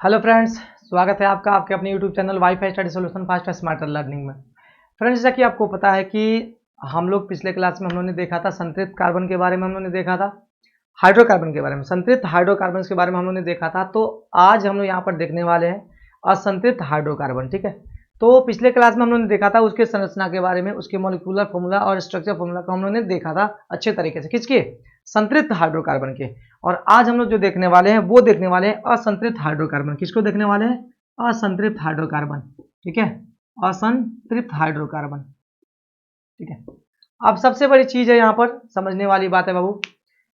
Hello friends, स्वागत है आपका आपके अपने YouTube channel wifi study solution fast and smarter learning में। फ्रेंड्स, जैसा कि आपको पता है कि हम लोग पिछले क्लास में हम लोगों ने देखा था संतृप्त कार्बन के बारे में, हम लोगों ने देखा था हाइड्रोकार्बन के बारे में, संतृप्त हाइड्रोकार्बन के बारे में हम लोगों ने देखा था। तो आज हम लोग यहाँ पर देखने वाले हैं असंतृप्त हाइड्रोकार्बन। ठीक है, तो पिछले क्लास में हम लोगों ने देखा था उसके संरचना के बारे में, उसके मॉलिक्यूलर फॉर्मूला और स्ट्रक्चर फॉर्मूला को हम लोगों ने देखा था अच्छे तरीके से। किसके? संतृप्त हाइड्रोकार्बन के। और आज हम लोग जो देखने वाले हैं वो देखने वाले हैं असंतृप्त हाइड्रोकार्बन। किसको देखने वाले हैं? असंतृप्त हाइड्रोकार्बन। ठीक है, असंतृप्त हाइड्रोकार्बन। ठीक है, अब सबसे बड़ी चीज है यहाँ पर समझने वाली बात है बाबू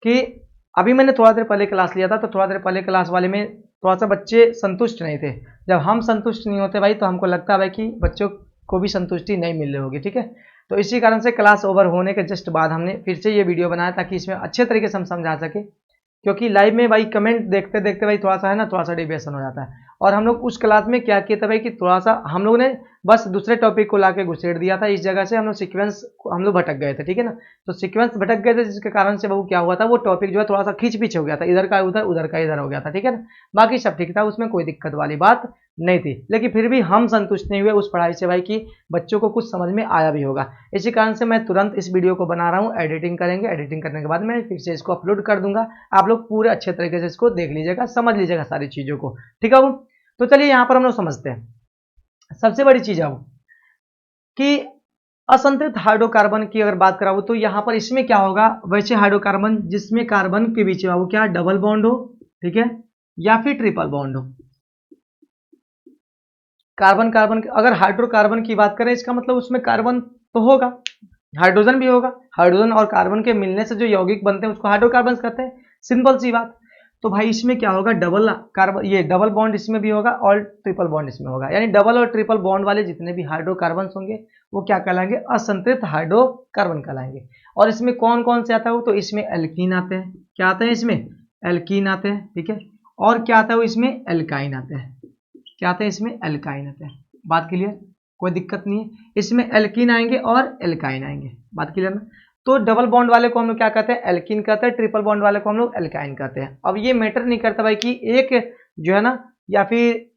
कि अभी मैंने थोड़ा देर पहले क्लास लिया था, तो थोड़ा देर पहले क्लास वाले में थोड़ा सा बच्चे संतुष्ट नहीं थे। जब हम संतुष्ट नहीं होते भाई तो हमको लगता है भाई कि बच्चों को भी संतुष्टि नहीं मिल रही होगी। ठीक है, तो इसी कारण से क्लास ओवर होने के जस्ट बाद हमने फिर से ये वीडियो बनाया ताकि इसमें अच्छे तरीके से हम समझा सके, क्योंकि लाइव में भाई कमेंट देखते देखते भाई थोड़ा सा है ना, थोड़ा सा डिविएशन हो जाता है। और हम लोग उस क्लास में क्या किया था भाई कि थोड़ा सा हम लोग ने बस दूसरे टॉपिक को लाके घुसेड़ दिया था। इस जगह से हम लोग सीक्वेंस हम लोग भटक गए थे। ठीक है ना, तो सीक्वेंस भटक गए थे जिसके कारण से वो क्या हुआ था, वो टॉपिक जो है थोड़ा सा खींच पीछे हो गया था, इधर का उधर उधर का इधर हो गया था। ठीक है ना, बाकी सब ठीक था, उसमें कोई दिक्कत वाली बात नहीं थी। लेकिन फिर भी हम संतुष्ट नहीं हुए उस पढ़ाई से भाई कि बच्चों को कुछ समझ में आया भी होगा। इसी कारण से मैं तुरंत इस वीडियो को बना रहा हूँ। एडिटिंग करेंगे, एडिटिंग करने के बाद मैं फिर से इसको अपलोड कर दूंगा। आप लोग पूरे अच्छे तरीके से इसको देख लीजिएगा, समझ लीजिएगा सारी चीजों को। ठीक है, तो चलिए यहाँ पर हम लोग समझते हैं। सबसे बड़ी चीज है वो कि असंतृप्त हाइड्रोकार्बन की अगर बात कराऊं तो यहाँ पर इसमें क्या होगा, वैसे हाइड्रोकार्बन जिसमें कार्बन के बीच में वो क्या डबल बॉन्ड हो, ठीक है, या फिर ट्रिपल बॉन्ड हो। कार्बन कार्बन अगर हाइड्रोकार्बन की बात करें इसका मतलब उसमें कार्बन तो होगा, हाइड्रोजन भी होगा। हाइड्रोजन और कार्बन के मिलने से जो यौगिक बनते हैं उसको हाइड्रोकार्बन कहते हैं। सिंपल सी बात। तो भाई इसमें क्या होगा, डबल कार्बन, ये डबल बॉन्ड इसमें भी होगा और ट्रिपल बॉन्ड इसमें होगा। यानी डबल और ट्रिपल बॉन्ड वाले जितने भी हाइड्रोकार्बन होंगे वो क्या कहलाएंगे? असंतृप्त हाइड्रोकार्बन कहलाएंगे। और इसमें कौन कौन से आता है? तो इसमें एल्कीन आते हैं। क्या आते हैं इसमें? एल्कीन आते हैं। ठीक है, और क्या आता है? इसमें एल्काइन आते हैं। क्या आते हैं? इसमें एल्काइन आते हैं। बात क्लियर? कोई दिक्कत नहीं है। इसमें एल्कीन आएंगे और एल्काइन आएंगे। बात क्लियर ना? तो डबल बॉन्ड वाले को हम लोग क्या कहते हैं? एल्कीन कहते हैं। ट्रिपल बॉन्ड वाले को हम लोग एल्काइन कहते हैं। अब ये मैटर नहीं करता भाई कि एक जो है ना, या फिर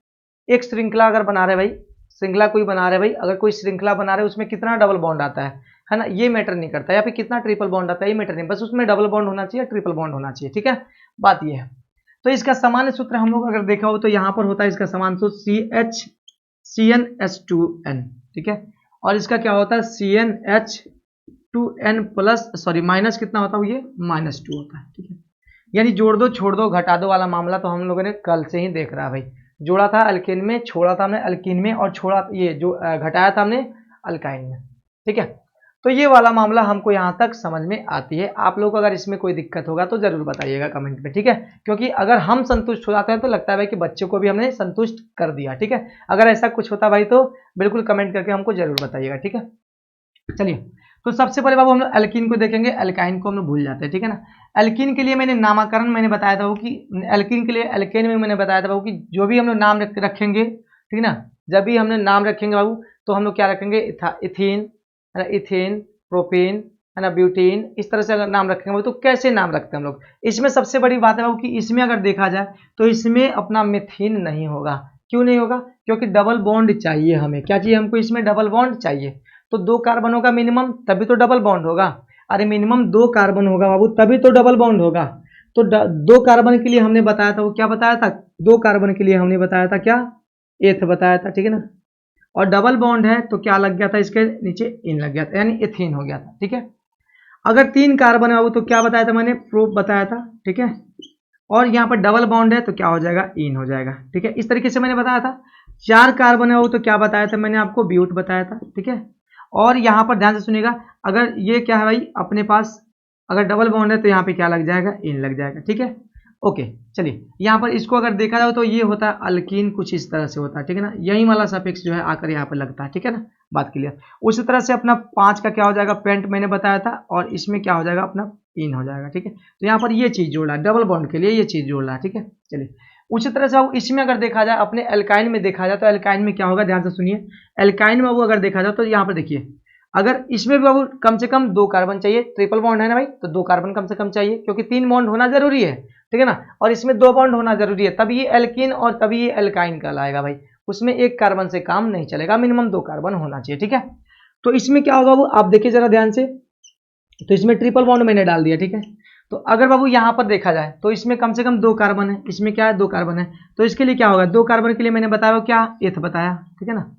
एक श्रृंखला अगर बना रहे भाई, श्रृंखला कोई बना रहे भाई, अगर कोई श्रृंखला बना रहे उसमें कितना डबल बॉन्ड आता है ना, ये मैटर नहीं करता। या फिर कितना ट्रिपल बॉन्ड आता है, ये मैटर नहीं, बस उसमें डबल बॉन्ड होना चाहिए, ट्रिपल बॉन्ड होना चाहिए। ठीक है, बात ये है। तो इसका सामान्य सूत्र हम लोग अगर देखा हो तो यहाँ पर होता है इसका सामान्य सूत्र CnH2n। ठीक है, और इसका क्या होता है? CnH2n प्लस सॉरी माइनस कितना होता है? ये -2 होता है। ठीक है, यानी जोड़ दो छोड़ दो घटा दो वाला मामला तो हम लोगों ने कल से ही देख रहा है भाई। जोड़ा था अल्केन में, छोड़ा था हमने अल्कीन में, और छोड़ा ये जो घटाया था हमने अल्काइन में। ठीक है, तो ये वाला मामला हमको यहाँ तक समझ में आती है। आप लोग को अगर इसमें कोई दिक्कत होगा तो जरूर बताइएगा कमेंट में। ठीक है, क्योंकि अगर हम संतुष्ट हो जाते हैं तो लगता है भाई कि बच्चों को भी हमने संतुष्ट कर दिया। ठीक है, अगर ऐसा कुछ होता भाई तो बिल्कुल कमेंट करके हमको जरूर बताइएगा। ठीक है, चलिए तो सबसे पहले बाबू हम लोग एल्कीन को देखेंगे, एल्काइन को हम लोग भूल जाते हैं। ठीक है ना, एल्कीन के लिए मैंने नामकरण मैंने बताया था वो कि एल्कीन के लिए एल्केन में मैंने बताया था बाबू कि जो भी हम लोग नाम रखेंगे, ठीक है ना, जब भी हमने नाम रखेंगे बाबू तो हम लोग क्या रखेंगे? इथीन, इथेन, प्रोपेन, है ना, ब्यूटेन, इस तरह से अगर नाम रखेंगे तो कैसे नाम रखते हैं हम लोग? इसमें सबसे बड़ी बात है कि इसमें अगर देखा जाए तो इसमें अपना मिथेन नहीं होगा। क्यों नहीं होगा? क्योंकि डबल बॉन्ड चाहिए हमें। क्या चाहिए हमको? इसमें डबल बॉन्ड चाहिए। तो 2 कार्बन होगा मिनिमम, तभी तो डबल बॉन्ड होगा। अरे मिनिमम 2 कार्बन होगा बाबू, तभी तो डबल बॉन्ड होगा। तो 2 कार्बन के लिए हमने बताया था, वो क्या बताया था? 2 कार्बन के लिए हमने बताया था क्या? एथ बताया था। ठीक है ना, और डबल बॉन्ड है तो क्या लग गया था? इसके नीचे इन लग गया था, यानी एथेन हो गया था। ठीक है, अगर 3 कार्बन है तो क्या बताया था मैंने? प्रोप बताया था। ठीक है, और यहाँ पर डबल बॉन्ड है तो क्या हो जाएगा? इन हो जाएगा। ठीक है, इस तरीके से मैंने बताया था। 4 कार्बन है तो क्या बताया था मैंने आपको? ब्यूट बताया था। ठीक है, और यहाँ पर ध्यान से सुनिएगा, अगर ये क्या है भाई अपने पास, अगर डबल बॉन्ड है तो यहाँ पे क्या लग जाएगा? इन लग जाएगा। ठीक है, ओके। चलिए यहाँ पर इसको अगर देखा जाए तो ये होता है अल्कीन, कुछ इस तरह से होता है। ठीक है ना, यही वाला सफिक्स जो है आकर यहाँ पर लगता है। ठीक है ना, बात क्लियर। उसी तरह से अपना 5 का क्या हो जाएगा? पेंट मैंने बताया था, और इसमें क्या हो जाएगा? अपना इन हो जाएगा। ठीक है, तो यहाँ पर ये चीज जोड़ रहा है, डबल बॉन्ड के लिए ये चीज जोड़ रहा है। ठीक है, चलिए उसी तरह से अब इसमें अगर देखा जाए, अपने एल्काइन में देखा जाए तो एल्काइन में क्या होगा? ध्यान से सुनिए, एल्काइन में अगर देखा जाए तो यहाँ पर देखिए, अगर इसमें भी बाबू कम से कम 2 कार्बन चाहिए, ट्रिपल बॉन्ड है ना भाई, तो 2 कार्बन कम से कम चाहिए, क्योंकि 3 बॉन्ड होना जरूरी है। ठीक है ना। और इसमें 2 बॉन्ड होना जरूरी है, तभी ये एल्कीन और तभी ये एल्काइन कहलाएगा भाई। उसमें 1 कार्बन से काम नहीं चलेगा, मिनिमम 2 कार्बन होना चाहिए, ठीक है। तो इसमें क्या होगा वो आप देखिए जरा ध्यान से, तो इसमें ट्रिपल बॉन्ड मैंने डाल दिया, ठीक है। तो अगर बाबू यहाँ पर देखा जाए तो इसमें कम से कम 2 कार्बन है, इसमें क्या है 2 कार्बन है, तो इसके लिए क्या होगा 2 कार्बन के लिए मैंने बताया क्या एथ बताया, ठीक है ना।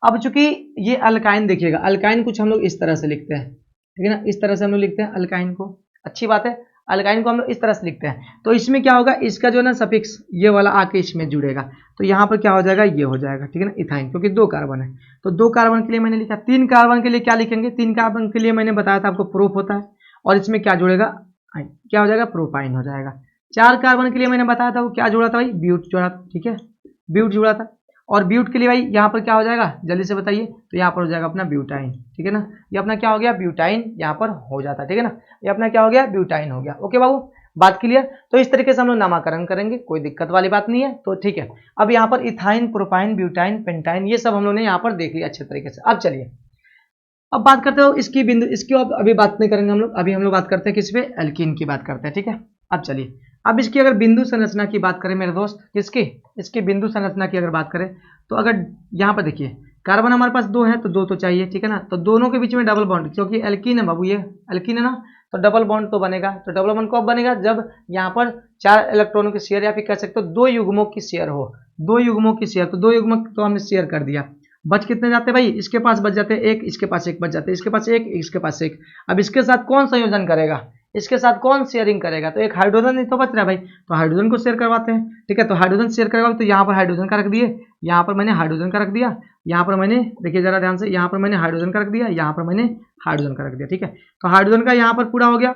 अब चूंकि ये अल्काइन देखिएगा, अल्काइन कुछ हम लोग इस तरह से लिखते हैं, ठीक है ना, इस तरह से हम लोग लिखते हैं अल्काइन को, अच्छी बात है, अल्काइन को हम लोग इस तरह से लिखते हैं। तो इसमें क्या होगा, इसका जो है ना सफिक्स ये वाला आके इसमें जुड़ेगा, तो यहाँ पर क्या हो जाएगा ये हो जाएगा, ठीक है ना, इथाइन, क्योंकि 2 कार्बन है। तो 2 कार्बन के लिए मैंने लिखा, 3 कार्बन के लिए क्या लिखेंगे, 3 कार्बन के लिए मैंने बताया था आपको प्रूफ होता है, और इसमें क्या जुड़ेगा क्या हो जाएगा प्रोपाइन हो जाएगा। 4 कार्बन के लिए मैंने बताया था वो क्या जुड़ा था भाई, ब्यूट जुड़ा था, ठीक है, ब्यूट जुड़ा था। और ब्यूट के लिए भाई यहाँ पर क्या हो जाएगा जल्दी से बताइए, तो यहाँ पर हो जाएगा अपना ब्यूटाइन, ठीक है ना, ये अपना क्या हो गया ब्यूटाइन यहाँ पर हो जाता है, ठीक है ना, ये अपना क्या हो गया ब्यूटाइन हो गया। ओके बाबू, बात क्लियर। तो इस तरीके से हम लोग नामकरण करेंगे, कोई दिक्कत वाली बात नहीं है, तो ठीक है। अब यहाँ पर इथाइन, प्रोपाइन, ब्यूटाइन, पेंटाइन, ये सब हम लोग ने यहाँ पर देख लिया अच्छे तरीके से। अब चलिए अब बात करते हो इसकी बिंदु, इसकी अभी बात नहीं करेंगे हम लोग, अभी हम लोग बात करते हैं किस पे, एल्कीन की बात करते हैं, ठीक है। अब चलिए अब इसकी अगर बिंदु संरचना की बात करें मेरे दोस्त, किसकी, इसकी बिंदु संरचना की अगर बात करें, तो अगर यहाँ पर देखिए कार्बन हमारे पास 2 है तो 2 तो चाहिए, ठीक है ना, तो दोनों के बीच में डबल बॉन्ड, क्योंकि एल्कीन है बाबू, ये एल्कीन है ना, तो डबल बॉन्ड तो बनेगा। तो डबल बॉन्ड कब बनेगा, जब यहाँ पर 4 इलेक्ट्रॉनों की शेयर, या फिर कह सकते हो 2 युग्मों की शेयर हो, 2 युग्मों की शेयर, तो 2 युग्म तो हमने शेयर कर दिया, बच कितने जाते भाई, इसके पास बच जाते 1, इसके पास 1 बच जाते, इसके पास 1, इसके पास 1। अब इसके साथ कौन संयोजन करेगा, इसके साथ कौन शेयरिंग करेगा, तो एक हाइड्रोजन ही तो बच रहा है भाई, तो हाइड्रोजन को शेयर करवाते हैं, ठीक है। तो हाइड्रोजन शेयर करवाओ, तो यहाँ पर हाइड्रोजन का रख दिए, यहाँ पर मैंने हाइड्रोजन का रख दिया, यहाँ पर मैंने देखिए जरा ध्यान से, यहाँ पर मैंने हाइड्रोजन का रख दिया, यहाँ पर मैंने हाइड्रोजन का रख दिया, ठीक है। तो हाइड्रोजन का यहाँ पर पूरा हो गया,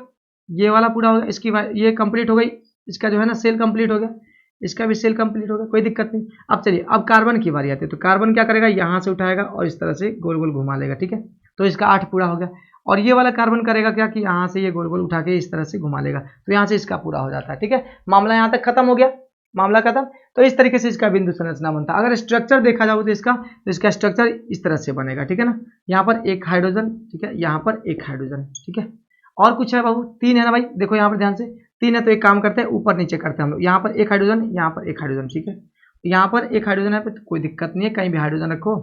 ये वाला पूरा हो गया, इसकी ये कंप्लीट हो गई, इसका जो है ना सेल कंप्लीट हो गया, इसका भी सेल कंप्लीट हो गया, कोई दिक्कत नहीं। अब चलिए अब कार्बन की बारी आती है, तो कार्बन क्या करेगा, यहाँ से उठाएगा और इस तरह से गोल गोल घुमा लेगा, ठीक है। तो इसका 8 पूरा हो गया। और ये वाला कार्बन करेगा क्या कि यहाँ से ये गोल गोल उठा के इस तरह से घुमा लेगा, तो यहाँ से इसका पूरा हो जाता है, ठीक है। मामला यहाँ तक खत्म हो गया, मामला खत्म। तो इस तरीके से इसका बिंदु संरचना बनता है। अगर स्ट्रक्चर देखा जाओ तो इसका स्ट्रक्चर इस तरह से बनेगा, ठीक है ना, यहाँ पर 1 हाइड्रोजन, ठीक है, यहाँ पर 1 हाइड्रोजन, ठीक है। और कुछ है बाबू, 3 है ना भाई, देखो यहाँ पर ध्यान से 3 है, तो एक काम करते हैं ऊपर नीचे करते हैं हम लोग, यहाँ पर 1 हाइड्रोजन, यहाँ पर 1 हाइड्रोजन, ठीक है। तो यहाँ पर 1 हाइड्रोजन है, तो कोई दिक्कत नहीं है, कहीं भी हाइड्रोजन रखो,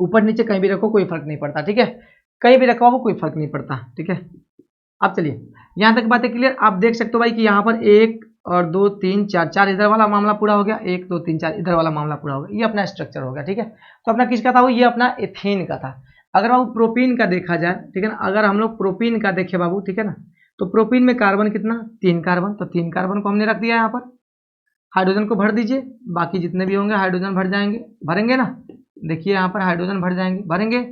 ऊपर नीचे कहीं भी रखो कोई फर्क नहीं पड़ता, ठीक है, कहीं भी रखवाओ कोई फर्क नहीं पड़ता, ठीक है। अब चलिए यहाँ तक बातें क्लियर। आप देख सकते हो भाई कि यहाँ पर 1 और 2 3 4 इधर वाला मामला पूरा हो गया, 1 2 3 4 इधर वाला मामला पूरा हो गया, ये अपना स्ट्रक्चर हो गया, ठीक है। तो अपना किसका था वो, ये अपना एथेन का था। अगर बाबू प्रोपीन का देखा जाए, ठीक है ना, अगर हम लोग प्रोपीन का देखें बाबू, ठीक है ना, तो प्रोपीन में कार्बन कितना 3 कार्बन, तो 3 कार्बन को हमने रख दिया यहाँ पर, हाइड्रोजन को भर दीजिए, बाकी जितने भी होंगे हाइड्रोजन भर जाएंगे, भरेंगे ना, देखिए यहाँ पर हाइड्रोजन भर जाएंगे, भरेंगे,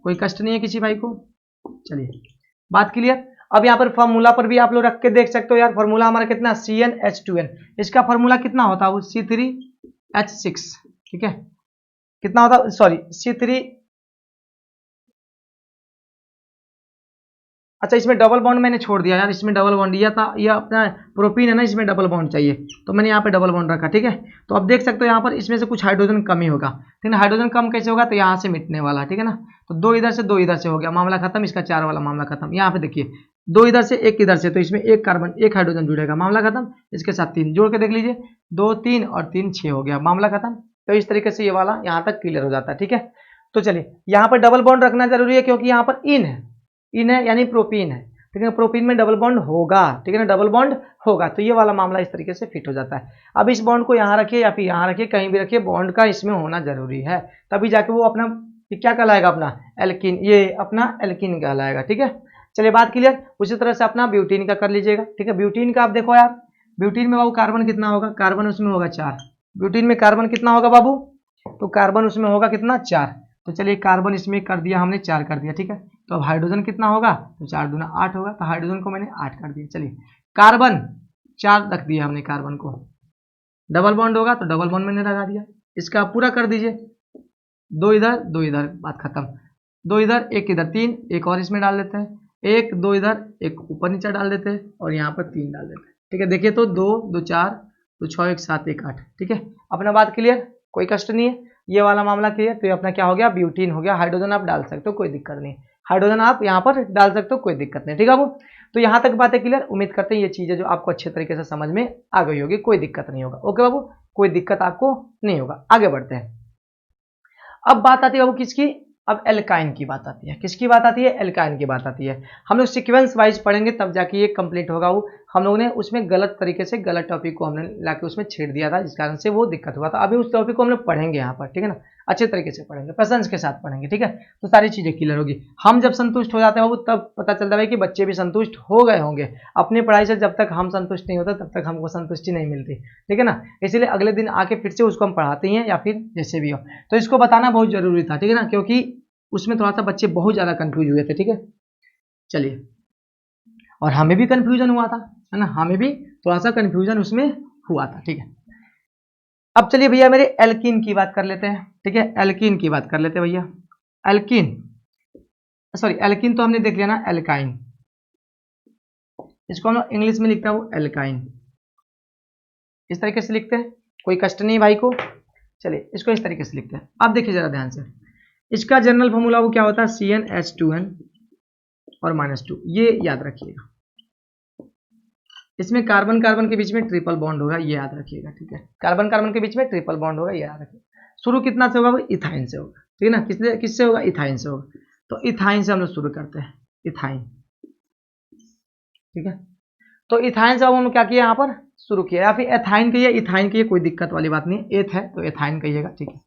कोई कष्ट नहीं है किसी भाई को। चलिए बात क्लियर। अब यहाँ पर फॉर्मूला पर भी आप लोग रख के देख सकते हो यार, फॉर्मूला हमारा कितना CnH2n, इसका फॉर्मूला कितना होता है वो C3H6, ठीक है, कितना होता है सॉरी C3, अच्छा इसमें डबल बॉन्ड मैंने छोड़ दिया यार, इसमें डबल बॉन्ड दिया था, ये अपना प्रोपीन है ना, इसमें डबल बॉन्ड चाहिए, तो मैंने यहाँ पे डबल बॉन्ड रखा, ठीक है। तो अब देख सकते हो यहाँ पर इसमें से कुछ हाइड्रोजन कमी होगा, ठीक है, हाइड्रोजन कम कैसे होगा, तो यहाँ से मिटने वाला, ठीक है ना, तो 2 इधर से 2 इधर से हो गया, मामला खत्म, इसका 4 वाला मामला खत्म। यहाँ पे देखिए 2 इधर से 1 इधर से, तो इसमें 1 कार्बन 1 हाइड्रोजन जुड़ेगा, मामला खत्म, इसके साथ 3 जोड़ के देख लीजिए, 2 3 और 3 6 हो गया, मामला खत्म। तो इस तरीके से ये वाला यहाँ तक क्लियर हो जाता है, ठीक है। तो चलिए यहाँ पर डबल बॉन्ड रखना जरूरी है, क्योंकि यहाँ पर इन है यानी प्रोपीन है, ठीक है, प्रोपीन में डबल बॉन्ड होगा, ठीक है ना, डबल बॉन्ड होगा, तो ये वाला मामला इस तरीके से फिट हो जाता है। अब इस बॉन्ड को यहाँ रखिए या फिर यहाँ रखिए, कहीं भी रखिए, बॉन्ड का इसमें होना जरूरी है, तभी जाके वो अपना क्या कहलाएगा, अपना एल्कीन, ये अपना एल्कीन कहलाएगा, ठीक है। चलिए बात क्लियर। उसी तरह से अपना ब्यूटीन का कर लीजिएगा, ठीक है। ब्यूटीन का आप देखो यार, ब्यूटीन में बाबू कार्बन कितना होगा, कार्बन उसमें होगा 4, ब्यूटीन में कार्बन कितना होगा बाबू, तो कार्बन उसमें होगा कितना 4, तो चलिए कार्बन इसमें कर दिया हमने 4 कर दिया, ठीक है। तो अब हाइड्रोजन कितना होगा, तो 4 दूना 8 होगा, तो हाइड्रोजन को मैंने 8 कर दिया। चलिए कार्बन 4 रख दिया हमने, कार्बन को डबल बॉन्ड होगा तो डबल बॉन्ड मैंने लगा दिया, इसका पूरा कर दीजिए, 2 इधर 2 इधर, बात खत्म, 2 इधर 1 इधर 3, एक और इसमें डाल देते हैं, 1 2 इधर, एक ऊपर नीचे डाल देते हैं और यहाँ पर 3 डाल देते हैं, ठीक है। देखिए तो 2 2 4 2 6 1 7 1 8, ठीक है। अपना बात क्लियर, कोई कष्ट नहीं है, ये वाला मामला क्लियर। तो ये अपना क्या हो गया, ब्यूटीन हो गया, हाइड्रोजन आप डाल सकते हो, कोई दिक्कत नहीं। हाइड्रोजन आप यहाँ पर डाल सकते हो, कोई दिक्कत नहीं, ठीक है बाबू। तो यहाँ तक बातें क्लियर, उम्मीद करते हैं ये चीजें जो आपको अच्छे तरीके से समझ में आ गई होगी, कोई दिक्कत नहीं होगा। ओके बाबू, कोई दिक्कत आपको नहीं होगा। आगे बढ़ते हैं। अब बात आती है बाबू किसकी, अब एल्काइन की बात आती है। किसकी बात आती है, एल्काइन की बात आती है। हम लोग सीक्वेंस वाइज पढ़ेंगे तब जाके ये कंप्लीट होगा। वो हम लोगों ने उसमें गलत तरीके से गलत टॉपिक को हमने लाके उसमें छेड़ दिया था, जिस कारण से वो दिक्कत हुआ था। अभी उस टॉपिक को हम लोग पढ़ेंगे यहाँ पर, ठीक है ना, अच्छे तरीके से पढ़ेंगे, पेशेंस के साथ पढ़ेंगे, ठीक है। तो सारी चीजें क्लियर होगी। हम जब संतुष्ट हो जाते हैं बाबू तब पता चलता है कि बच्चे भी संतुष्ट हो गए होंगे। अपनी पढ़ाई से जब तक हम संतुष्ट नहीं होते तब तक हमको संतुष्टि नहीं मिलती, ठीक है ना। इसलिए अगले दिन आके फिर से उसको हम पढ़ाते हैं या फिर जैसे भी हो। तो इसको बताना बहुत जरूरी था, ठीक है ना, क्योंकि उसमें थोड़ा सा बच्चे बहुत ज्यादा कंफ्यूज हुए थे, ठीक है। चलिए, और हमें भी कंफ्यूजन हुआ था, है ना, हमें भी थोड़ा सा कंफ्यूजन उसमें हुआ था, ठीक है। अब चलिए भैया मेरे एल्कीन की बात कर लेते हैं, ठीक है, एल्कीन की बात कर लेते हैं भैया। एल्कीन, सॉरी एल्कीन तो हमने देख लिया ना, एल्काइन, इसको हम लोग इंग्लिश में लिखता हूँ एल्काइन, इस तरीके से लिखते हैं, कोई कष्ट नहीं भाई को। चलिए इसको इस तरीके से लिखते हैं। अब देखिए जरा ध्यान से, इसका जनरल फॉर्मूला वो क्या होता है, CnH2n और -2, ये याद रखिएगा। इसमें कार्बन कार्बन के बीच में ट्रिपल बॉन्ड होगा, ये याद रखिएगा, ठीक है। कार्बन कार्बन के बीच में ट्रिपल बॉन्ड होगा, ये याद रखिएगा। शुरू कितना से होगा, वो इथाइन से होगा, ठीक है ना। किससे होगा, इथाइन से होगा। तो इथाइन से हम लोग शुरू करते हैं, इथाइन, ठीक है। तो इथाइन से हम लोग क्या किया, यहाँ पर शुरू किया, या फिर एथाइन कहिए, इथाइन कहिए, कोई दिक्कत वाली बात नहीं है। एथ है तो एथाइन कहिएगा, ठीक है।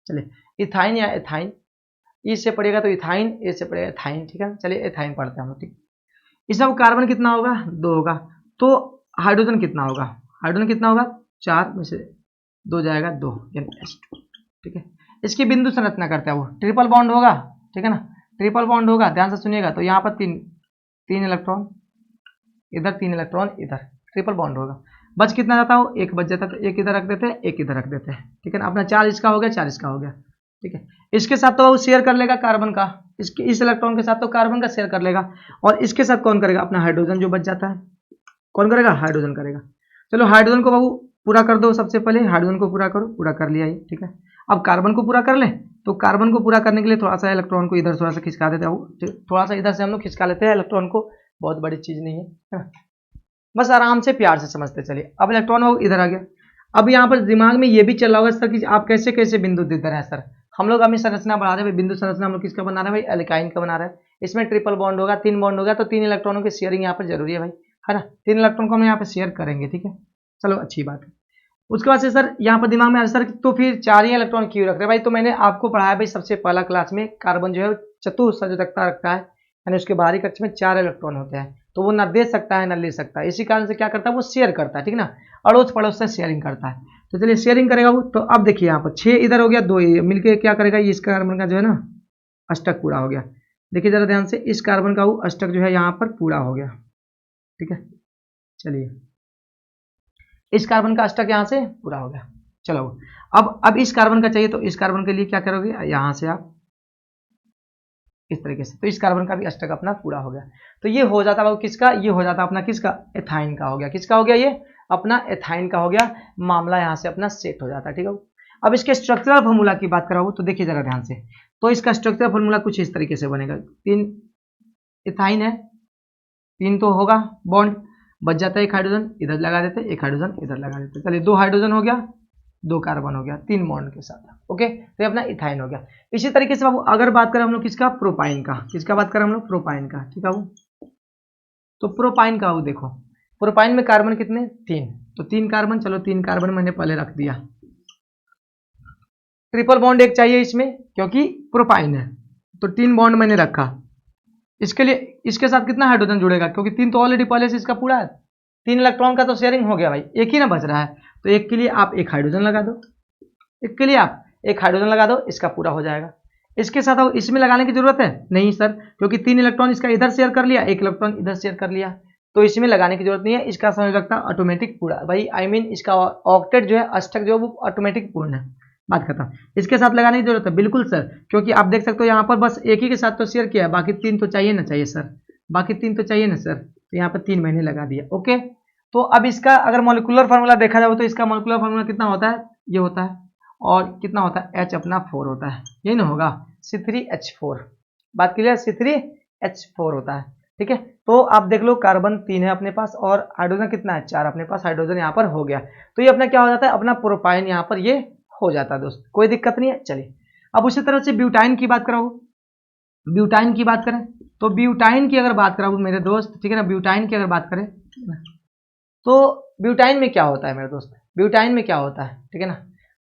चलिए इथाइन या एथाइन, ई से पड़ेगा तो इथाइन, ए से पड़ेगा एथाइन, ठीक है। चलिए एथाइन पढ़ते हैं हम लोग, ठीक। इसमें कार्बन कितना होगा, 2 होगा। तो हाइड्रोजन कितना होगा, हाइड्रोजन कितना होगा, 4 में से 2 जाएगा, 2 यानी H2, ठीक है। इसकी बिंदु संरचना करते हैं, वो ट्रिपल बॉन्ड होगा, ठीक है ना, ट्रिपल बॉन्ड होगा, ध्यान से सुनिएगा। तो यहाँ पर तीन इलेक्ट्रॉन इधर, 3 इलेक्ट्रॉन इधर, ट्रिपल बॉन्ड होगा। बच कितना जाता हो, 1 बच जाता है, तो 1 इधर रख देते हैं, 1 इधर रख देते हैं, ठीक है ना। अपना 4 इसका हो गया, 4 इसका हो गया, ठीक है। इसके साथ तो वो शेयर कर लेगा कार्बन का, इस इलेक्ट्रॉन के साथ तो कार्बन का शेयर कर लेगा, और इसके साथ कौन करेगा, अपना हाइड्रोजन जो बच जाता है, कौन करेगा, हाइड्रोजन करेगा। चलो हाइड्रोजन को बाबू पूरा कर दो, सबसे पहले हाइड्रोजन को पूरा करो, पूरा कर लिया ये, ठीक है। अब कार्बन को पूरा कर ले, तो कार्बन को पूरा करने के लिए थोड़ा सा इलेक्ट्रॉन को इधर थोड़ा सा खिसका देते हैं, थोड़ा सा इधर से हम लोग खिसका लेते हैं इलेक्ट्रॉन को, बहुत बड़ी चीज नहीं है, बस आराम से प्यार से समझते चलिए। अब इलेक्ट्रॉन वो इधर आ गया। अब यहाँ पर दिमाग में ये भी चल रहा होगा सर कि आप कैसे कैसे बिंदु दे रहे हैं सर। हम लोग अपनी संरचना बढ़ा रहे हैं, बिंदु संरचना हम लोग किसका बना रहे हैं भाई, एल्काइन का बना रहे हैं। इसमें ट्रिपल बॉन्ड होगा, 3 बॉन्ड होगा, तो 3 इलेक्ट्रॉनों की शेयरिंग यहाँ पर जरूरी है भाई, है ना। 3 इलेक्ट्रॉन को हम यहाँ पे शेयर करेंगे, ठीक है। चलो अच्छी बात है। उसके बाद से सर यहाँ पर दिमाग में आ सर तो फिर 4 ही इलेक्ट्रॉन क्यों रख रहे हैं भाई। तो मैंने आपको पढ़ाया भाई सबसे पहला क्लास में, कार्बन जो है चतुसंयोजकता रखता है, यानी उसके बाहरी कक्ष में 4 इलेक्ट्रॉन होते हैं, तो वो ना दे सकता है ना ले सकता है। इसी कारण से क्या करता है, वो शेयर करता है, ठीक ना, अड़ोस पड़ोस से शेयरिंग करता है। तो चलिए शेयरिंग करेगा वो। तो अब देखिए यहाँ पर 6 इधर हो गया, 2 मिलके क्या करेगा, ये इस कार्बन का जो है ना अष्टक पूरा हो गया। देखिए जरा ध्यान से, इस कार्बन का वो अष्टक जो है यहाँ पर पूरा हो गया, ठीक है। चलिए इस कार्बन का अष्टक यहाँ से पूरा हो गया। चलो अब इस कार्बन का चाहिए, तो इस कार्बन के लिए क्या करोगे, यहाँ से आप इस तरीके से, तो इस कार्बन का भी अष्टक अपना पूरा हो गया। तो ये हो जाता है किसका, ये हो जाता अपना किसका, एथाइन का हो गया। किसका हो गया, ये अपना एथाइन का हो गया। मामला यहाँ से अपना सेट हो जाता है, ठीक है। अब इसके स्ट्रक्चरल फॉर्मूला की बात कराऊँ तो देखिए जरा ध्यान से, तो इसका स्ट्रक्चरल फॉर्मूला कुछ इस तरीके से बनेगा। 3 एथाइन है, 3 तो होगा बॉन्ड, बच जाता है 1 हाइड्रोजन, इधर लगा देते, 1 हाइड्रोजन इधर लगा देते। चलिए 2 हाइड्रोजन हो गया, 2 कार्बन हो गया, 3 बॉन्ड के साथ, ओके। तो ये अपना इथाइन हो गया। इसी तरीके से बाबू अगर बात करें हम लोग किसका, प्रोपाइन का, किसका बात करें हम लोग, प्रोपाइन का, ठीक है बाबू। तो प्रोपाइन का बाबू देखो, प्रोपाइन में कार्बन कितने, 3, तो 3 कार्बन, चलो 3 कार्बन मैंने पहले रख दिया। ट्रिपल बॉन्ड एक चाहिए इसमें क्योंकि प्रोपाइन है, तो 3 बॉन्ड मैंने रखा। इसके लिए इसके साथ कितना हाइड्रोजन जुड़ेगा, क्योंकि 3 तो ऑलरेडी पहले से इसका पूरा है। 3 इलेक्ट्रॉन का तो शेयरिंग हो गया भाई, एक ही ना बच रहा है, तो एक के लिए आप 1 हाइड्रोजन लगा दो, एक के लिए आप 1 हाइड्रोजन लगा दो, इसका पूरा हो जाएगा। इसके साथ इसमें लगाने की जरूरत है नहीं सर, क्योंकि 3 इलेक्ट्रॉन इसका इधर शेयर कर लिया, 1 इलेक्ट्रॉन इधर शेयर कर लिया, तो इसमें लगाने की जरूरत नहीं है। इसका संयोजकता ऑटोमेटिक पूरा भाई, आई मीन इसका ऑक्टेट जो है, अष्टक जो है वो ऑटोमेटिक पूर्ण है, बात खत्म। इसके साथ लगाने की जरूरत है बिल्कुल सर, क्योंकि आप देख सकते हो यहाँ पर बस एक ही के साथ तो शेयर किया है, बाकी 3 तो चाहिए ना चाहिए सर, बाकी 3 तो चाहिए ना सर, तो यहाँ पर 3 मैंने लगा दिया, ओके। तो अब इसका अगर मॉलिक्यूलर फार्मूला देखा जाए तो इसका मॉलिक्यूलर फार्मूला कितना होता है, ये होता है, और कितना होता है, H अपना 4 होता है, यही ना होगा, C3H4, बात क्लियर, C3H4 होता है। ठीक है, तो आप देख लो कार्बन 3 है अपने पास और हाइड्रोजन कितना है 4 अपने पास, हाइड्रोजन यहाँ पर हो गया। तो ये अपना क्या हो जाता है, अपना प्रोपाइन यहाँ पर ये हो जाता है दोस्त, कोई दिक्कत नहीं है। चलिए अब उसी तरह से ब्यूटाइन की बात कराऊँ, ब्यूटाइन की बात करें तो ब्यूटाइन की अगर बात कराऊँ मेरे दोस्त, ठीक है ना, ब्यूटाइन की अगर बात करें तो ब्यूटाइन में क्या होता है मेरे दोस्त, ब्यूटाइन में क्या होता है, ठीक है ना,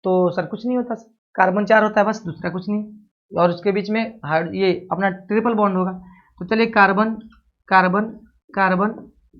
तो सर कुछ नहीं होता, कार्बन 4 होता है बस, दूसरा कुछ नहीं, और उसके बीच में ये अपना ट्रिपल बॉन्ड होगा। तो चलिए कार्बन कार्बन कार्बन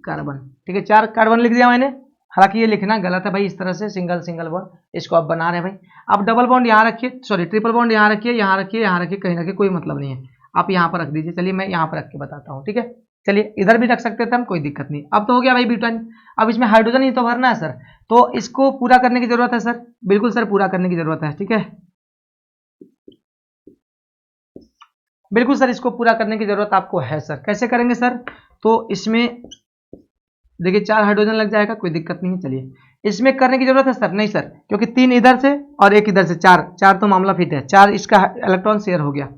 कार्बन, ठीक है, 4 कार्बन लिख दिया मैंने, हालांकि ये लिखना गलत है भाई, इस तरह से सिंगल सिंगल बॉन्ड, इसको आप बना रहे हैं भाई। आप डबल बॉन्ड यहाँ रखिए, सॉरी ट्रिपल बॉन्ड यहाँ रखिए, यहाँ रखिए, यहाँ रखिए, कहीं रखिए, कोई मतलब नहीं है, आप यहाँ पर रख दीजिए। चलिए मैं यहाँ पर रख के बताता हूँ, ठीक है, चलिए इधर भी रख सकते थे हम, कोई दिक्कत नहीं। अब तो हो गया भाई ब्यूटाइन, अब इसमें हाइड्रोजन ही तो भरना है सर, तो इसको पूरा करने की जरूरत है सर, बिल्कुल सर पूरा करने की जरूरत है, ठीक है, बिल्कुल सर इसको पूरा करने की जरूरत आपको है सर। कैसे करेंगे सर, तो इसमें देखिए 4 हाइड्रोजन लग जाएगा, कोई दिक्कत नहीं है। चलिए इसमें करने की जरूरत है सर, नहीं सर, क्योंकि 3 इधर से और 1 इधर से, 4 तो मामला फिट है, 4 इसका इलेक्ट्रॉन शेयर हो गया।